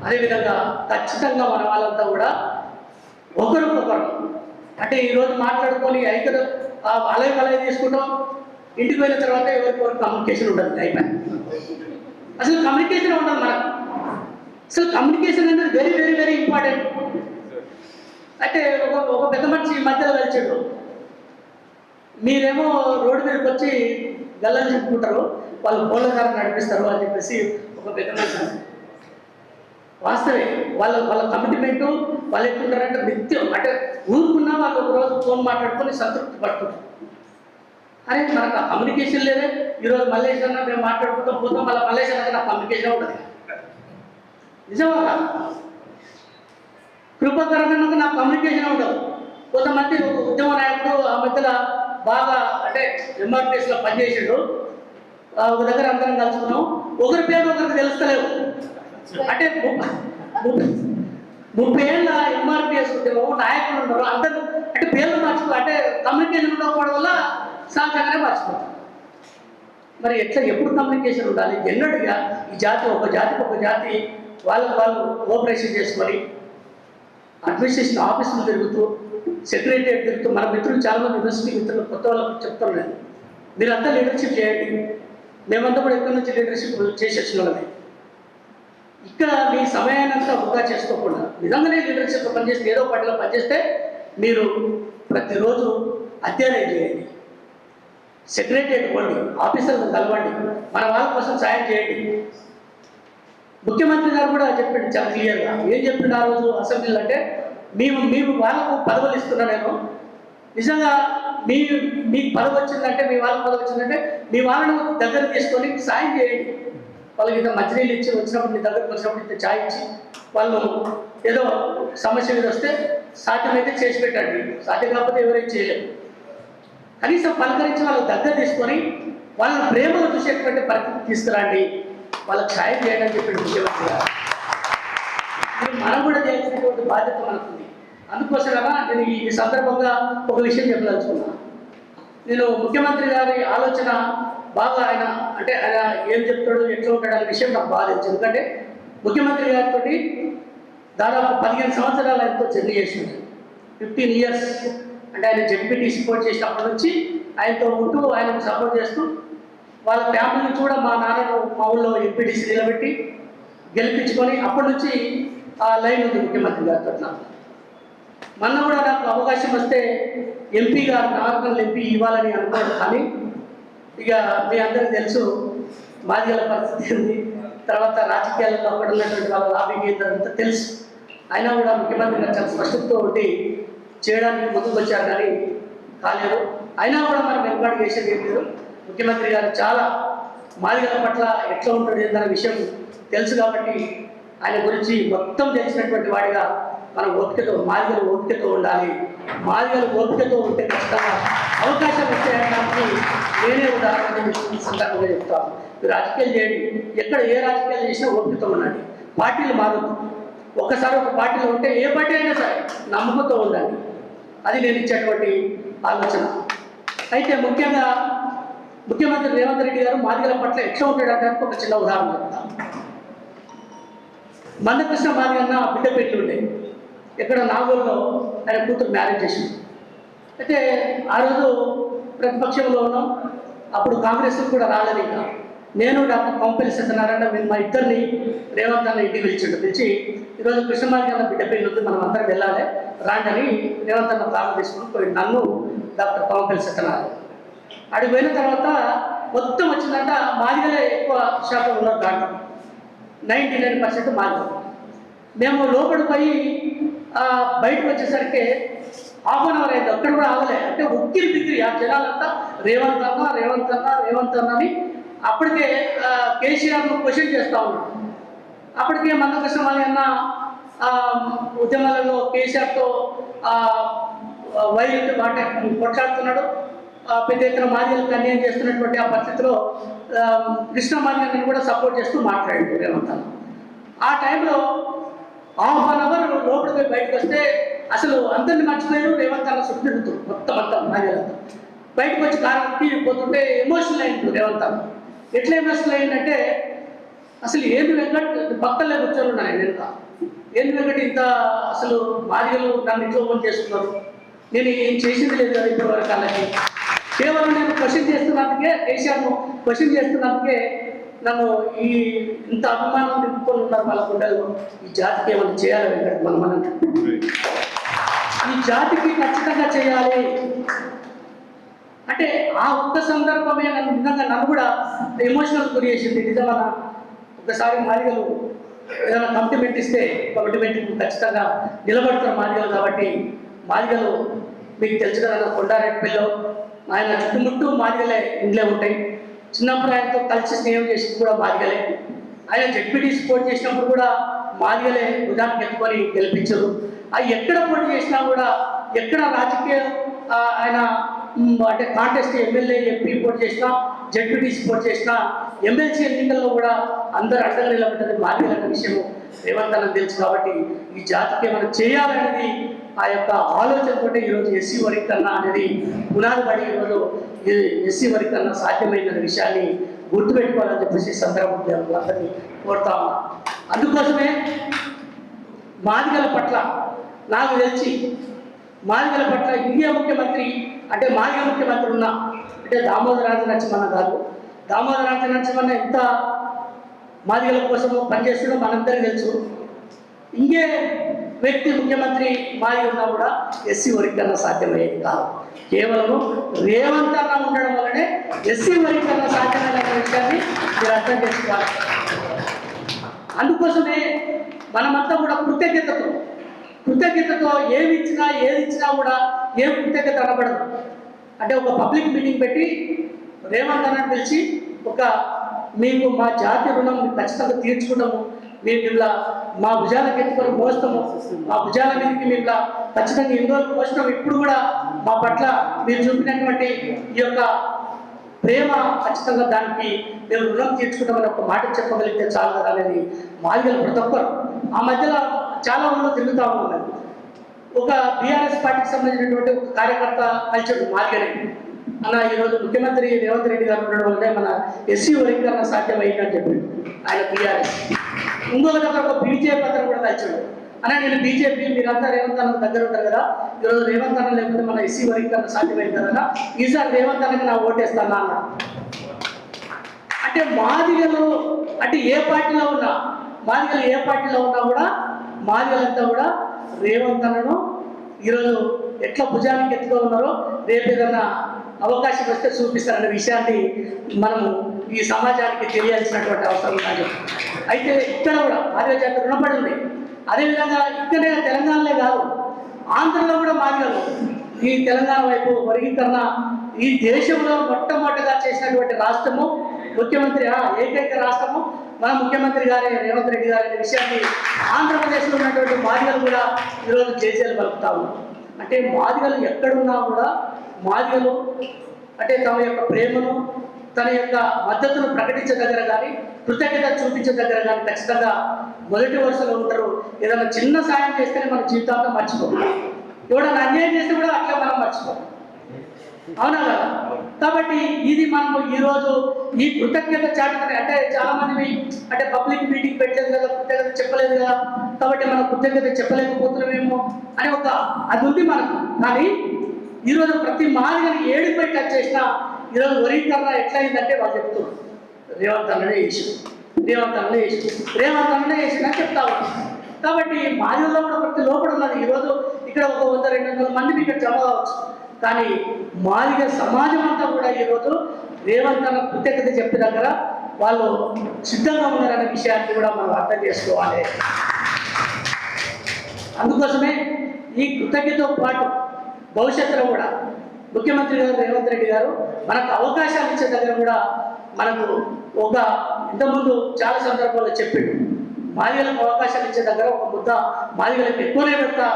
అదేవిధంగా ఖచ్చితంగా మన వాళ్ళంతా కూడా ఒకరికొకరు అంటే ఈరోజు మాట్లాడుకొని ఐదు అలాగే తీసుకుంటాం, ఇంటికి పోయిన తర్వాత ఎవరికి కమ్యూనికేషన్ ఉంటుంది. అయిపోయింది. అసలు కమ్యూనికేషన్ ఉండదు మనకు. అసలు కమ్యూనికేషన్ అనేది వెరీ వెరీ వెరీ ఇంపార్టెంట్. అంటే ఒక పెద్ద మనిషి మధ్యలో కలిసాడు, మీరేమో రోడ్డు మీదకి వచ్చి గల్లని చెప్పుకుంటారు, వాళ్ళు పోలకారం నడిపిస్తారు అని చెప్పేసి ఒక పెద్ద మనిషి. వాస్తవే, వాళ్ళ కమిట్మెంటు వాళ్ళు ఎట్లుంటారంటే నిత్యం, అంటే ఊరుకున్నా వాళ్ళు ఒక రోజు ఫోన్ మాట్లాడుకొని సంతృప్తి పడుతుంటారు. అరే మనకు ఆ కమ్యూనికేషన్ లేదే, ఈరోజు మల్లేష్ అన్న మేము మాట్లాడుకుంటూ పోతాం, మళ్ళీ మల్లేష్ అన్న నాకు కమ్యూనికేషన్ ఉంటుంది. నిజమా? కృపాకరణ నాకు కమ్యూనికేషన్ ఉండదు. కొంతమంది ఒక ఉద్యమ నాయకుడు ఆ మధ్యలో బాగా అంటే ఎంఆర్పిఎస్లో పనిచేసాడు, ఒక దగ్గర అందరం కలుసుకున్నాం, ఒకరి పేరు ఒకరికి తెలుస్తలేవు. అంటే 30 ఏళ్ళ ఎంఆర్పిఎస్ ఉద్యమం నాయకులు ఉన్నారు, అందరూ అంటే పేర్లు మర్చిపో, అంటే కమ్యూనికేషన్ ఉండకపోవడం వల్ల సహజంగానే మర్చిపోతారు. మరి ఎట్లా ఎప్పుడు కమ్యూనికేషన్ ఉండాలి? ఎన్నడుగా ఈ జాతి ఒక జాతి వాళ్ళు కోఆపరేషన్ చేసుకొని అడ్మినిస్ట్రేషన్ ఆఫీసులు తిరుగుతూ, సెక్రటరియట్ తిరుగుతూ, మన మిత్రులు చాలామంది యూనివర్సిటీ మిత్రులు కొత్త వాళ్ళకి చెప్తున్నాను, మీరంతా లీడర్షిప్ చేయండి, మేమంతా కూడా ఎక్కడి నుంచి లీడర్షిప్ చేసి వచ్చిన వాళ్ళమే. ఇక్కడ మీ సమయాన్నంతా వృధా చేసుకోకుండా నిజంగానే లీడర్షిప్ పనిచేస్తే, ఏదో పార్టీలో పనిచేస్తే మీరు ప్రతిరోజు అధ్యయనం చేయండి, సెక్రటరియట్ పోండి, ఆఫీసర్లను కలవండి, మన వాళ్ళ కోసం సాయం చేయండి. ముఖ్యమంత్రి గారు కూడా చెప్పిండు చాలా క్లియర్గా. ఏం చెప్పిండు ఆ రోజు అసెంబ్లీలో అంటే, మేము వాళ్ళకు పదవులు ఇస్తున్నా, నేను నిజంగా మీకు పదవి వచ్చిందంటే, మీ వాళ్ళకి పదవి వచ్చిందంటే మీ వాళ్ళను దగ్గర తీసుకొని సాయం చేయండి. వాళ్ళకి ఇంత మంచినీళ్ళు ఇచ్చి వచ్చినప్పుడు, మీ దగ్గరకు వచ్చినప్పుడు ఇంత ఛాయ్ ఇచ్చి, వాళ్ళు ఏదో సమస్య మీద వస్తే సాధ్యమైతే చేసి పెట్టండి, సాధ్యం కాకపోతే ఎవరైనా చేయలేరు. కనీసం పలకరించి వాళ్ళకి దగ్గర తీసుకొని వాళ్ళని ప్రేమలో చూసేటువంటి పరిస్థితి తీసుకురండి, వాళ్ళకి సాయం చేయండి అని చెప్పి ముఖ్యమంత్రి గారు. మనం కూడా చేయాల్సినటువంటి బాధ్యత మనకుంది. అందుకోసమేనా నేను ఈ సందర్భంగా ఒక విషయం చెప్పదలుచుకున్నాను. నేను ముఖ్యమంత్రి గారి ఆలోచన బాగా ఆయన ఏం చెప్తాడు, ఎట్లా ఉంటాడు అనే విషయం నాకు బాగా తెలుసు. ఎందుకంటే ముఖ్యమంత్రి గారితో దాదాపు 15 సంవత్సరాలు ఆయనతో జర్నీ చేసింది. 15 years అంటే ఆయన జెడ్పీటీ సపోర్ట్ చేసినప్పటి నుంచి ఆయనతో ఉంటూ, ఆయనకు సపోర్ట్ చేస్తూ, వాళ్ళ ఫ్యామిలీ నుంచి కూడా మా నాన్నను మా ఊళ్ళో ఎంపీటీసీ నిలబెట్టి గెలిపించుకొని అప్పటి నుంచి ఆ లైన్ ఉంది ముఖ్యమంత్రి గారితో. మొన్న కూడా నాకు అవకాశం వస్తే ఎంపీగా నాగరికల్ ఎంపీ ఇవ్వాలని అనుకోను, కానీ ఇక మీ అందరికీ తెలుసు మాదిగల పరిస్థితి ఉంది, తర్వాత రాజకీయాలలో అక్కడ ఉన్నటువంటి వాళ్ళ లాబింగ్ ఏంటంతా తెలుసు. అయినా కూడా ముఖ్యమంత్రి గారు చాలా స్పష్టతతో ఒకటి చేయడానికి ముందుకు వచ్చారు, కానీ కాలేదు. అయినా కూడా మనం ఏర్పాటు చేసేది ఏం లేదు. ముఖ్యమంత్రి గారు చాలా మాదిగల పట్ల ఎట్లా ఉంటాడు ఏందన్న విషయం తెలుసు కాబట్టి ఆయన గురించి మొత్తం తెలిసినటువంటి వాడిగా మనం ఓపికతో, మాదిగలు ఓపికతో ఉండాలి. మాదిగలు ఓపికతో ఉంటే ఖచ్చితంగా అవకాశం వచ్చేయడానికి నేనే ఉదాహరణ సందర్భంగా చెప్తాను. మీరు రాజకీయాలు చేయండి, ఎక్కడ ఏ రాజకీయాలు చేసినా ఓపికతో ఉండండి. పార్టీలు మారద్దు. ఒక్కసారి ఒక పార్టీలో ఉంటే ఏ పార్టీ అయినా సరే నమ్మకంతో ఉండండి. అది నేను ఇచ్చేటువంటి ఆలోచన. అయితే ముఖ్యంగా ముఖ్యమంత్రి రేవంత్ రెడ్డి గారు మాదిగల పట్ల ఎట్లా ఉంటాడంటే ఒక చిన్న ఉదాహరణ చెప్తాను. మందకృష్ణ మాదిగన్న బిడ్డ పెళ్లి ఉండే, ఎక్కడ నాగోల్లో ఆయన కూతురు మ్యారేజ్ చేసింది. అయితే ఆ రోజు ప్రతిపక్షంలో ఉన్నాం, అప్పుడు కాంగ్రెస్ కూడా రాలేదు. ఇంకా నేను డాక్టర్ కొంపల్లి సత్యనారాయణ మేము మా ఇద్దరిని రేవంత్ అన్న ఇంటికి పిలిచి ఈరోజు కృష్ణమాది అన్న బిడ్డ పెళ్లి ఉంది, మనం అందరం వెళ్ళాలి రాండి అని రేవంత్ అన్న ప్రారంభం తీసుకుని పోయి నన్ను డాక్టర్ కొంపల్లి సత్యనారాయణ అడిగి పోయిన తర్వాత మొత్తం వచ్చిందంట మాదిగలే ఎక్కువ శాతం ఉన్నారు. దాంట్లో 99% మాదిగలు. మేము లోపలికి పోయి బయటకు వచ్చేసరికి ½ an hour అయింది, అక్కడ కూడా ఆగలే. అంటే ఉక్కిరి బిక్కిరి ఆ జనాలంతా రేవంత్ అన్న అని అప్పటికే కేసీఆర్ను క్వశ్చన్ చేస్తూ ఉన్నాడు. అప్పటికే మందకృష్ణ మాది అన్న ఉద్యమాలలో కేసీఆర్తో వైద్యులు కొట్లాడుతున్నాడు. పెద్ద ఎత్తున మాదిగలకు అన్యాయం చేస్తున్నటువంటి ఆ పరిస్థితిలో కృష్ణ మాదిగని కూడా సపోర్ట్ చేస్తూ మాట్లాడాడు రేవంత్ అన్న. ఆ టైంలో ½ an hour లోపలికి బయటకు వస్తే అసలు అందరిని మర్చిపోయారు. రేవంత్ అన్న చుట్టూ తిరుగుతుంది మొత్తం అంతా మాదిగలంతా. బయటకు వచ్చి కారు పోతుంటే ఎమోషనల్ అయింది రేవంత్ అన్న. ఎట్లా ఎమోషనల్ అయిందంటే, అసలు ఏంది వెంకట్ పక్కలే కూర్చొని ఉన్నాయి వెనుక, ఏంది వెంకట్ ఇంత అసలు మాదిగలు నన్ను ఇంట్లో ఓన్ చేస్తున్నారు, నేను ఏం చేసింది లేదు కదా ఇప్పటి వరకు. వాళ్ళకి కేవలం నేను క్వశ్చన్ చేస్తున్నందుకే, కేసీఆర్ను క్వశ్చన్ చేస్తున్నందుకే నన్ను ఇంత అభిమానం నింపుకొని ఉన్నారు వాళ్ళ గుండెల్లో. ఈ జాతికి ఏమైనా చేయాలి వెంకట మనం ఈ జాతికి ఖచ్చితంగా చేయాలి అంటే ఆ ఒక్క సందర్భమే నన్ను నిజంగా నన్ను కూడా ఎమోషనల్ గురి చేసింది. నిజంగా ఒకసారి మాదిగలు ఏదైనా కమిట్మెంట్ ఇస్తే కమిట్మెంట్కి ఖచ్చితంగా నిలబడతారు మాదిగలు. కాబట్టి మాదిగలు మీకు తెలుసు కదా, కొండారెడ్డిలో ఆయన చుట్టుముట్టు మాదిగలే ఇండ్లే ఉంటాయి. చిన్నప్పుడు ఆయనతో కలిసి స్నేహం చేసింది కూడా మాదిగలే. ఆయన జడ్పీటీ పోటీ చేసినప్పుడు కూడా మాదిగలే భుజానికి ఎత్తుకొని గెలిపించరు. అవి ఎక్కడ పోటీ చేసినా కూడా, ఎక్కడ రాజకీయ ఆయన అంటే కాంటెస్ట్ ఎమ్మెల్యే ఎంపీ పోటీ చేసినా, జడ్పీటీసీ పోటీ చేసినా, ఎమ్మెల్సీ ఎన్నికల్లో కూడా అందరూ అండగా నిలబడ్డది మాదిగల అన్న విషయము రేవంత్ అన్నకు తెలుసు. కాబట్టి ఈ జాతికి మనం చేయాలనేది ఆ యొక్క ఆలోచనతో ఈరోజు ఎస్సీ వర్గీకరణ అనేది పునాది పడి ఈరోజు ఎస్సీ వర్గీకరణ సాధ్యమైన విషయాన్ని గుర్తుపెట్టుకోవాలని చెప్పేసి సందర్భంగా అందరినీ కోరుతా ఉన్నా. అందుకోసమే మాదిగల పట్ల నాకు తెలిసి మాదిగల పట్ల ఇండియా ముఖ్యమంత్రి అంటే మాదిగ ముఖ్యమంత్రి ఉన్నా అంటే దామోదర రాజ నరసింహన్న కాదు. దామోదర రాజ నరసింహన్న ఎంత మాదిగల కోసం పనిచేస్తుందో మనందరికీ తెలుసు. ఇంకే వ్యక్తి ముఖ్యమంత్రి మాదిగ ఉన్నా కూడా ఎస్సీ వర్గీకరణ సాధ్యమయ్యేది కాదు. కేవలం రేవంత్ అన్న ఉండడం వల్లనే ఎస్సీ వర్గీకరణ సాధ్యమైన విషయాన్ని మీరు అర్థం చేసుకోవాలి. అందుకోసమే మనమంతా కూడా కృతజ్ఞతతో ఏది ఇచ్చినా కూడా ఏం కృతజ్ఞత అనబడదు. అంటే ఒక పబ్లిక్ మీటింగ్ పెట్టి రేవంత్ అన్నని పిలిచి మీకు మా జాతి రుణం ఖచ్చితంగా తీర్చుకుంటాము, మేము ఇలా మా భుజాలకు ఎత్తుకొని మోస్తాము, మా భుజాల మీదకి మేము ఇలా ఖచ్చితంగా ఎన్ని రోజులు మోస్తాం, ఇప్పుడు కూడా మా పట్ల మీరు చూపినటువంటి ఈ యొక్క ప్రేమ ఖచ్చితంగా దానికి మేము రుణం తీర్చుకుంటామని ఒక మాట చెప్పగలిగితే చాలు కదా అనేది మాదిగలు ప్రతి ఒక్కరు. ఆ మధ్యలో చాలా ఊళ్ళో తిరుగుతూ ఉన్నాను. ఒక బీఆర్ఎస్ పార్టీకి సంబంధించినటువంటి ఒక కార్యకర్త కలిసాడు మాదిగని, అన్న ఈరోజు ముఖ్యమంత్రి రేవంత్ రెడ్డి గారు ఉండడం వల్లనే మన ఎస్సీ వర్గీకరణ సాధ్యమైందని చెప్పాడు ఆయన బీఆర్ఎస్. ఇంకొక దగ్గర ఒక బీజేపీ అతను కూడా కలిసాడు, అన్న నేను బీజేపీ, మీరంతా రేవంత్ అన్న దగ్గర ఉంటారు కదా, ఈరోజు రేవంత్ అన్న లేకపోతే మన ఎస్సీ వర్గీకరణ సాధ్యమైంది కదా, ఈసారి రేవంత్ అన్నకి నా ఓటేస్తాను అన్న. అంటే మాదిగలు అంటే ఏ పార్టీలో ఉన్నా కూడా మాదిగలంతా కూడా రేవంత్ అన్నను ఈరోజు ఎట్లా భుజానికి ఎత్తుగా ఉన్నారో రేపు ఏదన్నా అవకాశం వస్తే చూపిస్తారనే విషయాన్ని మనము ఈ సమాజానికి తెలియాల్సినటువంటి అవసరం ఉన్నది. అయితే ఇక్కడ కూడా మాదిగ జాతి రుణపడి ఉంది. అదేవిధంగా ఇక్కడే తెలంగాణలో కాదు, ఆంధ్రలో కూడా మాదిగలు ఈ తెలంగాణ వైపు వర్గీకరణ ఈ దేశంలో మొట్టమొదటిగా చేసినటువంటి రాష్ట్రము ముఖ్యమంత్రి ఏకైక రాష్ట్రము మన ముఖ్యమంత్రి గారే రేవంత్ రెడ్డి గారి విషయాన్ని ఆంధ్రప్రదేశ్లో ఉన్నటువంటి మాదిగలు కూడా ఈరోజు జేజేలు పలుకుతా ఉన్నారు. అంటే మాదిగలు ఎక్కడున్నా కూడా మాదిగలు అంటే తమ యొక్క ప్రేమను తన యొక్క మద్దతును ప్రకటించే దగ్గర కానీ కృతజ్ఞత చూపించే దగ్గర కానీ ఖచ్చితంగా మొదటి వరుసలో ఉంటారు. ఏదైనా చిన్న సాయం చేస్తేనే మన జీవితాంతం మర్చిపోం, ఎవడన్నా అన్యాయం చేస్తే కూడా అట్లా మనం మర్చిపోం, అవునా కదా? కాబట్టి ఇది మనము ఈరోజు ఈ కృతజ్ఞత చాటుకునే అంటే చాలా మంది అంటే పబ్లిక్ మీటింగ్ పెట్టలేదు కదా, కృతజ్ఞత చెప్పలేదు కదా, కాబట్టి మనం కృతజ్ఞత చెప్పలేకపోతున్నామేమో అని అది ఉంది మనకు. కానీ ఈరోజు ప్రతి మాదిగని ఏడుపై టచ్ చేసినా ఈరోజు వర్గీకరణ ఎట్లయిందంటే వాళ్ళు చెప్తున్నారు రేవంత్ అన్ననే వేసిందని చెప్తా ఉన్నారు. కాబట్టి మాదిగల్లో కూడా ప్రతి లోపల ఉన్నది. ఈరోజు ఇక్కడ ఒక 100-200 మందిని ఇక్కడ జమ కావచ్చు, కానీ మాదిగ సమాజం అంతా కూడా ఈరోజు రేవంత్ అన్న కృతజ్ఞత చెప్పే దగ్గర వాళ్ళు సిద్ధంగా ఉన్నారనే విషయాన్ని కూడా మనం అర్థం చేసుకోవాలి. అందుకోసమే ఈ కృతజ్ఞతతో పాటు భవిష్యత్తులో కూడా ముఖ్యమంత్రి గారు రేవంత్ రెడ్డి గారు మనకు అవకాశాలు ఇచ్చే దగ్గర కూడా మనకు ఇంతకుముందు చాలా సందర్భాల్లో చెప్పిండు, మాదిగలకు అవకాశాలు ఇచ్చే దగ్గర ఒక ముద్ద మాదిగలకు ఎక్కువనే పెడతా,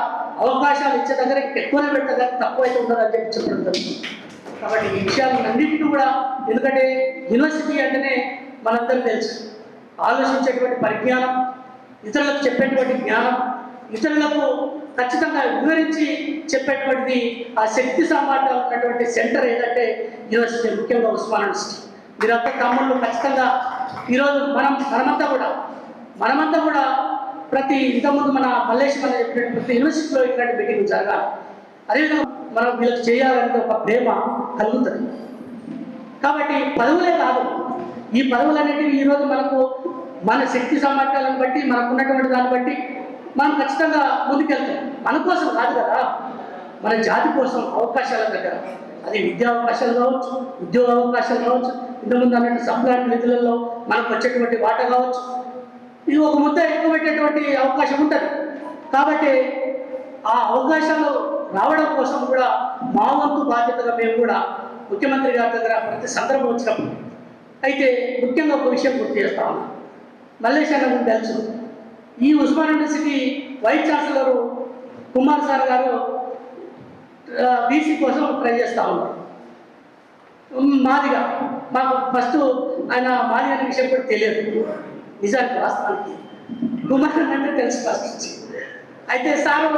అవకాశాలు ఇచ్చే దగ్గర ఎక్కువనే పెడతా కానీ తక్కువైతే ఉండదని చెప్పి చెప్పడం జరుగుతుంది. కాబట్టి ఈ విషయాలన్నింటినీ కూడా, ఎందుకంటే యూనివర్సిటీ అంటేనే మనందరికీ తెలుసు ఆలోచించేటువంటి పరిజ్ఞానం, ఇతరులకు చెప్పేటువంటి జ్ఞానం, ఇతరులకు ఖచ్చితంగా వివరించి చెప్పేటువంటిది ఆ శక్తి సామర్థ్యం ఉన్నటువంటి సెంటర్ ఏదంటే యూనివర్సిటీ, ముఖ్యంగా ఉస్మానియా యూనివర్సిటీ. మీరంతా తమ్ముళ్ళు ఖచ్చితంగా ఈరోజు మనమంతా కూడా ప్రతి ఇంతకుముందు మన మల్లేష్ మన చెప్పినట్టు ప్రతి యూనివర్సిటీలో ఇట్లాంటి మీటింగ్ జరగాలి. అదేవిధంగా మనం వీళ్ళకి చేయాలంటే ఒక ప్రేమ కలుగుతుంది. కాబట్టి పదవులే కాదు, ఈ పదవులన్నిటివి ఈరోజు మనకు మన శక్తి సామర్థ్యాలను బట్టి మనకున్నటువంటి దాన్ని బట్టి మనం ఖచ్చితంగా ముందుకెళ్తాం. మన కోసం కాదు కదా, మన జాతి కోసం అవకాశాల దగ్గర, అది విద్యా అవకాశాలు కావచ్చు, ఉద్యోగ అవకాశాలు కావచ్చు, ఇంతకుముందు అన్నట్టు సప్లాంటి నిధులలో మనకు వచ్చేటువంటి వాటా కావచ్చు, ఇది ఒక ముద్ద ఎక్కువ పెట్టేటువంటి అవకాశం ఉంటుంది. కాబట్టి ఆ అవకాశాలు రావడం కోసం కూడా మా వంతు బాధ్యతగా మేము కూడా ముఖ్యమంత్రి గారి దగ్గర ప్రతి సందర్భం వచ్చినప్పుడు అయితే ముఖ్యంగా ఒక విషయం గుర్తు చేస్తా ఉన్నాం. మల్లేష్ అన్న గురించి తెలుసు, ఈ Osman university vice chancellor Kumar sir గారు బీసీ కోసం ట్రై చేస్తూ ఉన్నారు. మాదిగా మాకు ఫస్ట్ ఆయన మాది అనే విషయం కూడా తెలియదు, నిజానికి వాస్తవానికి కుమార్ అంటే తెలుసు ఫస్ట్. అయితే సారు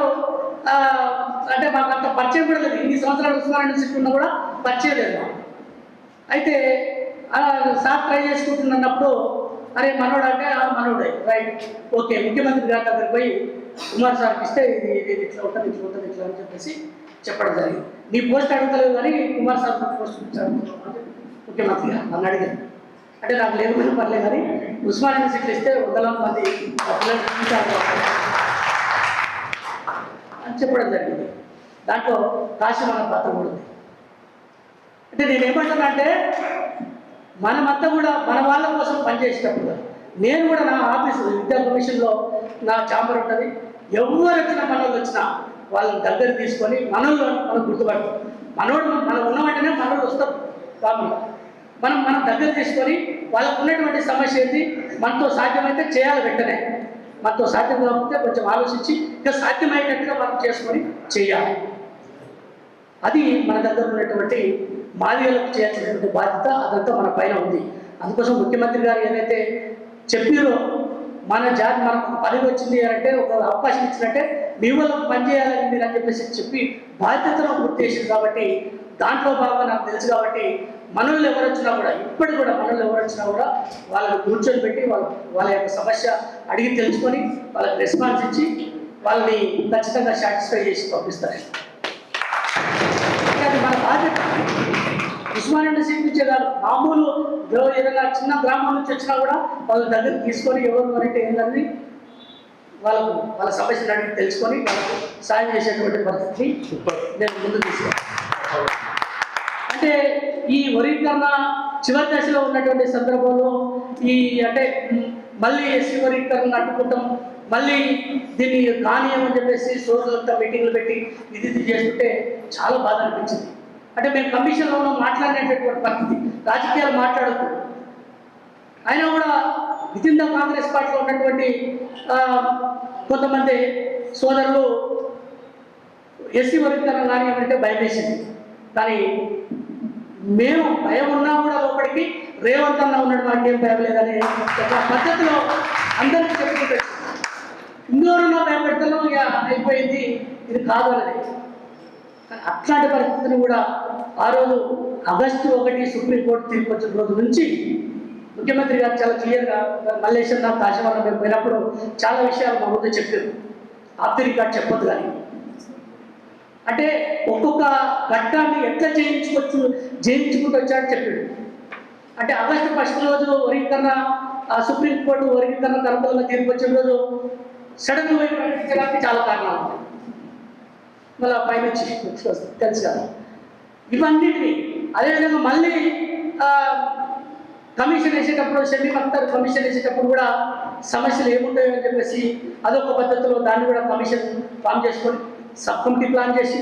అంటే మాకు అంత పరిచయం కూడా లేదు, ఇన్ని సంవత్సరాలు ఉస్మాన్ యూనివర్సిటీ ఉన్నా కూడా పరిచయం లేదు. అయితే సార్ ట్రై చేసుకుంటున్నప్పుడు అరే మనోడు అంటే మనోడే రైట్ ఓకే, ముఖ్యమంత్రి గారి దగ్గరికి పోయి కుమార్ సార్కి ఇస్తే ఇది ఇట్లా ఉంటుంది ఇట్లా ఉంటుంది ఇట్లా అని చెప్పేసి చెప్పడం జరిగింది. నీ పోస్ట్ అడుగుతలేదు కానీ కుమార్ సార్ పోస్ట్ ముఖ్యమంత్రి గారు నన్ను అడిగారు. అంటే నాకు లేకపోయినా పర్లేదు కానీ ఉస్మాన్ యూనివర్సిటీలో ఇస్తే 100 మంది అని చెప్పడం జరిగింది. దాంట్లో కాశీ మన పాత్ర కూడా ఉంది. అంటే నేనేమంటున్నా అంటే మనమంతా కూడా మన వాళ్ళ కోసం పనిచేసేటప్పుడు నేను కూడా నా ఆఫీసు విద్యా కమిషన్లో నా ఛాంబర్ ఉంటుంది, ఎవరు వచ్చినా మనోళ్ళు వచ్చినా వాళ్ళని దగ్గర తీసుకొని మనోళ్ళు మనం గుర్తుపడతాం. మనోడు మనం ఉన్నవంటేనే మనోళ్ళు వస్తాం కామన్గా మనం దగ్గర తీసుకొని వాళ్ళకు ఉన్నటువంటి సమస్య ఏంటి, మనతో సాధ్యమైతే చేయాలి వెంటనే, మనతో సాధ్యం కాకపోతే కొంచెం ఆలోచించి ఇంకా సాధ్యమయ్యేటట్టుగా మనం చేసుకొని చేయాలి. అది మన దగ్గర ఉన్నటువంటి మాదిగలకు చేయాల్సినటువంటి బాధ్యత, అదంతా మన పైన ఉంది. అందుకోసం ముఖ్యమంత్రి గారు ఏదైతే చెప్పారో మన జాతి మనకు పని వచ్చింది అంటే ఒక అవకాశం ఇచ్చినట్టే మీ వాళ్ళకు పనిచేయాలని మీరు అని చెప్పి బాధ్యతను గుర్తు చేసింది. కాబట్టి దాంట్లో భాగంగా నాకు తెలుసు. కాబట్టి మనల్ని ఎవరు వచ్చినా కూడా ఇప్పటికి కూడా మనల్ని ఎవరు వచ్చినా కూడా వాళ్ళని కూర్చొని పెట్టి వాళ్ళ యొక్క సమస్య అడిగి తెలుసుకొని వాళ్ళకి రెస్పాన్స్ ఇచ్చి వాళ్ళని ఖచ్చితంగా సాటిస్ఫై చేసి పంపిస్తారు. అది మన బాధ్యత. ఉస్మాన్ యూనివర్సిటీ నుంచే కాదు, మామూలు ఏదైనా చిన్న గ్రామం నుంచి వచ్చినా కూడా వాళ్ళ దగ్గర తీసుకొని ఎవరు అంటే ఏంటని వాళ్ళ సమస్యలు అడిగి తెలుసుకొని వాళ్ళకు సాయం చేసేటువంటి పరిస్థితిని నేను ముందు తీసుకున్నాను. అంటే ఈ వర్గీకరణ చివరి దశలో ఉన్నటువంటి సందర్భంలో అంటే మళ్ళీ ఎస్సీ వర్గీకరణ అడ్డుకుంటాం, మళ్ళీ దీన్ని కానీయమని చెప్పేసి సోదరులంతా మీటింగ్లు పెట్టి ఇది చేస్తుంటే చాలా బాధ అనిపించింది. అంటే మేము కమిషన్లో మాట్లాడినటువంటి పరిస్థితి, రాజకీయాలు మాట్లాడుతూ అయినా కూడా వితిన్ ద కాంగ్రెస్ పార్టీలో ఉన్నటువంటి కొంతమంది సోదరులు ఎస్సీ వర్గీకరణ కానీయమంటే భయం వేసింది. కానీ మేము భయం ఉన్నా కూడా లోపలికి రేవంత్ అన్న ఉన్నాడు, మాకేం భయం లేదనే ఒక పద్ధతిలో అందరికీ చెప్పుకుంటారు. ఇంకెవరున్నా భయపెడతాను ఇక అయిపోయింది, ఇది కాదు అనేది. అట్లాంటి పరిస్థితిని కూడా ఆ రోజు ఆగస్టు 1 సుప్రీంకోర్టు తీర్పు వచ్చిన రోజు నుంచి ముఖ్యమంత్రి గారు చాలా క్లియర్గా మల్లేశ్వర కాశీవరం మేము పోయినప్పుడు చాలా విషయాలు మా ముందు చెప్పారు. ఆఫ్ ది రికార్డ్ చెప్పొద్దు కానీ అంటే ఒక్కొక్క ఘట్టాన్ని ఎట్లా జయించుకుంటూ వచ్చాడో చెప్పాడు. అంటే ఆగస్టు 1 రోజు వర్గీకరణ సుప్రీంకోర్టు వర్గీకరణ అనుకూలంగా తీర్పు వచ్చిన రోజు సడన్ గా ప్రకటించడానికి చాలా కారణాలు ఉన్నాయి. మళ్ళీ పైనుంచి తెలుసు కదా ఇవన్నిటిని. అదేవిధంగా మళ్ళీ కమిషన్ వేసేటప్పుడు సెమీ అక్తర్ కమిషన్ వేసేటప్పుడు కూడా సమస్యలు ఏముంటాయో అని చెప్పేసి అదొక పద్ధతిలో దాన్ని కూడా కమిషన్ ఫామ్ చేసుకొని సబ్ కమిటీ ప్లాన్ చేసి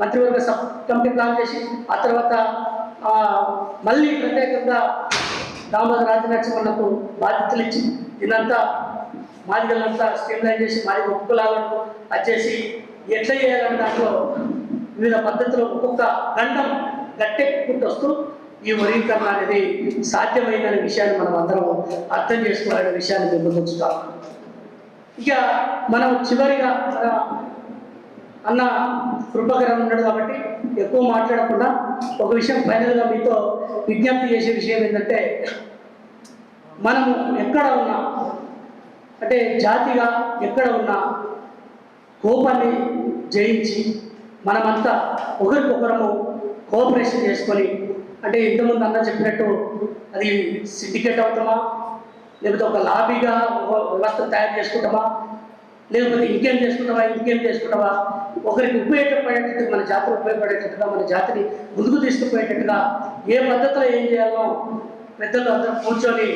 మంత్రివర్గ సబ్ కమిటీ ప్లాన్ చేసి ఆ తర్వాత మళ్ళీ ప్రత్యేకంగా దామోదర రాజనరసింహన్నకు బాధ్యతలు ఇచ్చి దీనంతా మాదిగలంతా స్ట్రీమ్లైన్ చేసి మాదిగ ఒప్పుకోలాలను అది చేసి ఎట్లా చేయాలనే దాంట్లో వివిధ పద్ధతిలో ఒక్కొక్క గండం గట్టెక్కుంటూ వస్తూ ఈ వర్గీకరణ అనేది సాధ్యమైందనే విషయాన్ని మనం అందరం అర్థం చేసుకోవాలనే విషయాన్ని నిర్బంధించుతాం. ఇక మనం చివరిగా అన్న కృపకరం ఉన్నాడు కాబట్టి ఎక్కువ మాట్లాడకుండా ఒక విషయం ఫైనల్గా మీతో విజ్ఞప్తి చేసే విషయం ఏంటంటే, మనము ఎక్కడ ఉన్నా అంటే జాతిగా ఎక్కడ ఉన్నా కోపాన్ని జయించి మనమంతా ఒకరికొకరము కోఆపరేషన్ చేసుకొని అంటే ఇంతకుముందు అన్న చెప్పినట్టు అది సిండికేట్ అవుతామా, లేకపోతే ఒక లాబీగా ఒక వ్యవస్థ తయారు చేసుకుంటామా, లేకపోతే ఇంకేం చేసుకుంటావా ఒకరికి ఉపయోగపడేటట్టుగా మన జాతిని ఉపయోగపడేటట్టుగా మన జాతిని ముందుకు తీసుకుపోయేటట్టుగా ఏ పద్ధతిలో ఏం చేయాలో పెద్దలు అందరూ కూర్చొని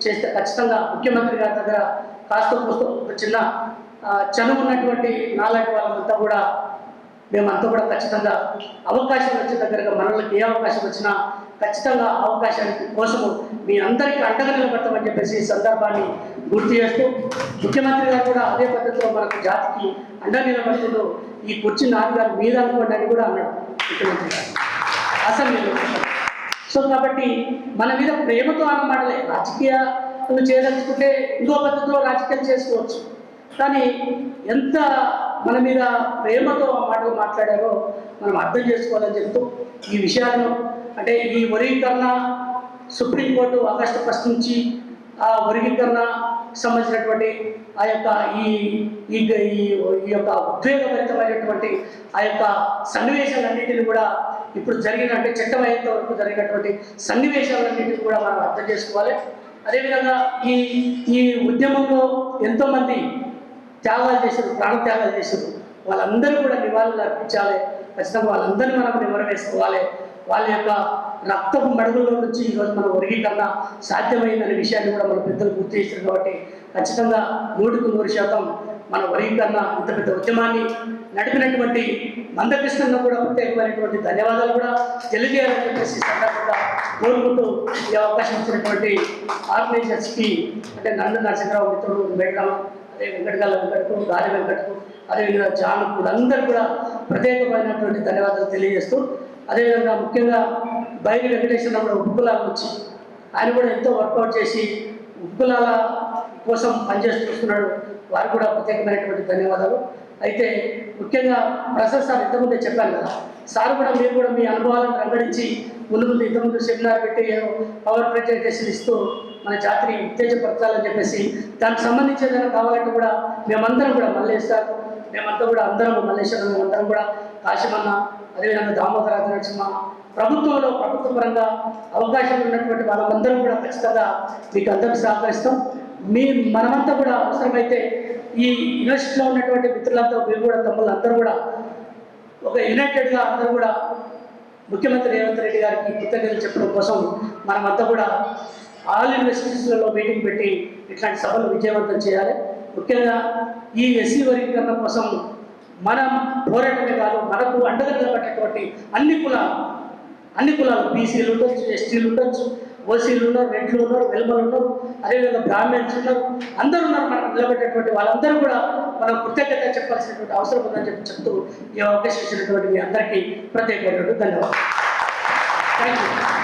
చేస్తే ఖచ్చితంగా ముఖ్యమంత్రి గారి దగ్గర కాస్త కూస్తో ఒక చిన్న చనువు ఉన్నటువంటి నాలాంటి వాళ్ళంతా కూడా మేమంతా కూడా ఖచ్చితంగా అవకాశం వచ్చే దగ్గరగా మనలోకి ఏ అవకాశం వచ్చినా ఖచ్చితంగా అవకాశానికి కోసము మీ అందరికీ అండగా నిలబడతామని చెప్పేసి ఈ సందర్భాన్ని గుర్తు చేస్తూ ముఖ్యమంత్రి గారు కూడా అదే పద్ధతిలో మనకు జాతికి అండగా నిలబడుతుందో ఈ కుర్చీ నాది గారు మీద అనుకోండి అని కూడా అన్నాడు ముఖ్యమంత్రి గారు అసెంబ్లీలో. సో కాబట్టి మన మీద ప్రేమతో అన్నమాటలే, రాజకీయాలు చేయదలుచుకుంటే ఇంకో పద్ధతిలో రాజకీయాలు చేసుకోవచ్చు, కానీ ఎంత మన మీద ప్రేమతో ఆ మాటలు మాట్లాడారో మనం అర్థం చేసుకోవాలని చెప్తూ ఈ విషయాలను అంటే ఈ వర్గీకరణ సుప్రీంకోర్టు ఆగస్టు 1 నుంచి ఆ వర్గీకరణ సంబంధించినటువంటి ఆ యొక్క ఈ యొక్క ఉద్వేగభరితమైనటువంటి ఆ యొక్క సన్నివేశాలన్నింటినీ కూడా ఇప్పుడు జరిగిన అంటే చట్టం అయ్యేంత వరకు జరిగినటువంటి సన్నివేశాలన్నింటినీ కూడా మనం అర్థం చేసుకోవాలి. అదేవిధంగా ఈ ఉద్యమంలో ఎంతోమంది త్యాగాలు చేశారు, ప్రాణత్యాగాలు చేశారు, వాళ్ళందరూ కూడా నివాళులు అర్పించాలి. ఖచ్చితంగా వాళ్ళందరినీ మనం నిమరవేసుకోవాలి. వాళ్ళ యొక్క రక్తపు మడుగుల్లో నుంచి ఈరోజు మన వర్గీకరణ సాధ్యమైందనే విషయాన్ని కూడా మన పెద్దలు గుర్తు చేశారు. కాబట్టి ఖచ్చితంగా 100% మన వర్గీకరణ ఇంత పెద్ద ఉద్యమాన్ని నడిపినటువంటి మందకృష్ణను కూడా ప్రత్యేకమైనటువంటి ధన్యవాదాలు కూడా తెలియజేయాలని చెప్పేసి సందర్భంగా కోరుకుంటూ ఈ అవకాశం ఇచ్చినటువంటి ఆర్గనైజర్స్కి అంటే నందు నరసింహరావు మిత్రుడు మేడం, అదే వెంకటగల్ల వెంకటకు, గాలి వెంకటకు, అదేవిధంగా జానుకు అందరూ కూడా ప్రత్యేకమైనటువంటి ధన్యవాదాలు తెలియజేస్తూ, అదేవిధంగా ముఖ్యంగా బైరి వెంకటేశ్వర కూడా ఉప్పుకులాల నుంచి ఆయన కూడా ఎంతో వర్కౌట్ చేసి ఉప్పుకులాల కోసం పనిచేస్తున్నాడు, వారు కూడా ప్రత్యేకమైనటువంటి ధన్యవాదాలు. అయితే ముఖ్యంగా ప్రసాద్ సార్ ఇంతకుముందే చెప్పాను కదా, సార్ కూడా మీరు కూడా మీ అనుభవాలను వెంబడించి ముందు ఇంతకుముందు సెమినార్ పెట్టి పవర్ ప్రజెంటేషన్ ఇస్తూ మన జాతిని ఉత్తేజపరచాలని చెప్పేసి దానికి సంబంధించి ఏదైనా కావాలంటే కూడా మేమందరం కూడా మల్లేష్ సార్ మేమంతా కూడా మల్లేశ్వరం మేమందరం కూడా కాశీమన్న, అదేవిధంగా దామోదరాజు నరసింహ ప్రభుత్వంలో ప్రభుత్వపరంగా అవకాశాలు ఉన్నటువంటి వాళ్ళందరం కూడా ఖచ్చితంగా మీకు అందరికీ సహకరిస్తాం. మనమంతా కూడా అవసరమైతే ఈ యూనివర్సిటీలో ఉన్నటువంటి మిత్రులంతా మీరు కూడా తమ్ముళ్ళు అందరూ కూడా ఒక యునైటెడ్గా అందరూ కూడా ముఖ్యమంత్రి రేవంత్ రెడ్డి గారికి కృతజ్ఞతలు చెప్పడం కోసం మనమంతా కూడా ఆల్ యూనివర్సిటీస్లలో మీటింగ్ పెట్టి ఇట్లాంటి సభలు విజయవంతం చేయాలి. ముఖ్యంగా ఈ ఎస్సీ వర్గీకరణ కోసం మనం పోరాటమే కాదు, మనకు అండగా నిలబడేటువంటి అన్ని కులాలు బీసీలు ఉండొచ్చు, ఎస్టీలు ఉండొచ్చు, ఓసీలు ఉన్నారు, రెడ్లు ఉన్నారు, వెలుమలు ఉన్నారు, అదేవిధంగా బ్రాహ్మణ్స్ ఉన్నారు, అందరూ ఉన్నారు. మనకు నిలబెట్టేటువంటి వాళ్ళందరూ కూడా మనం కృతజ్ఞత చెప్పాల్సినటువంటి అవసరం ఉందని చెప్తూ ఈ అవకాశం ఇచ్చినటువంటి మీ అందరికీ ప్రత్యేకమైనటువంటి ధన్యవాదాలు. Thank you.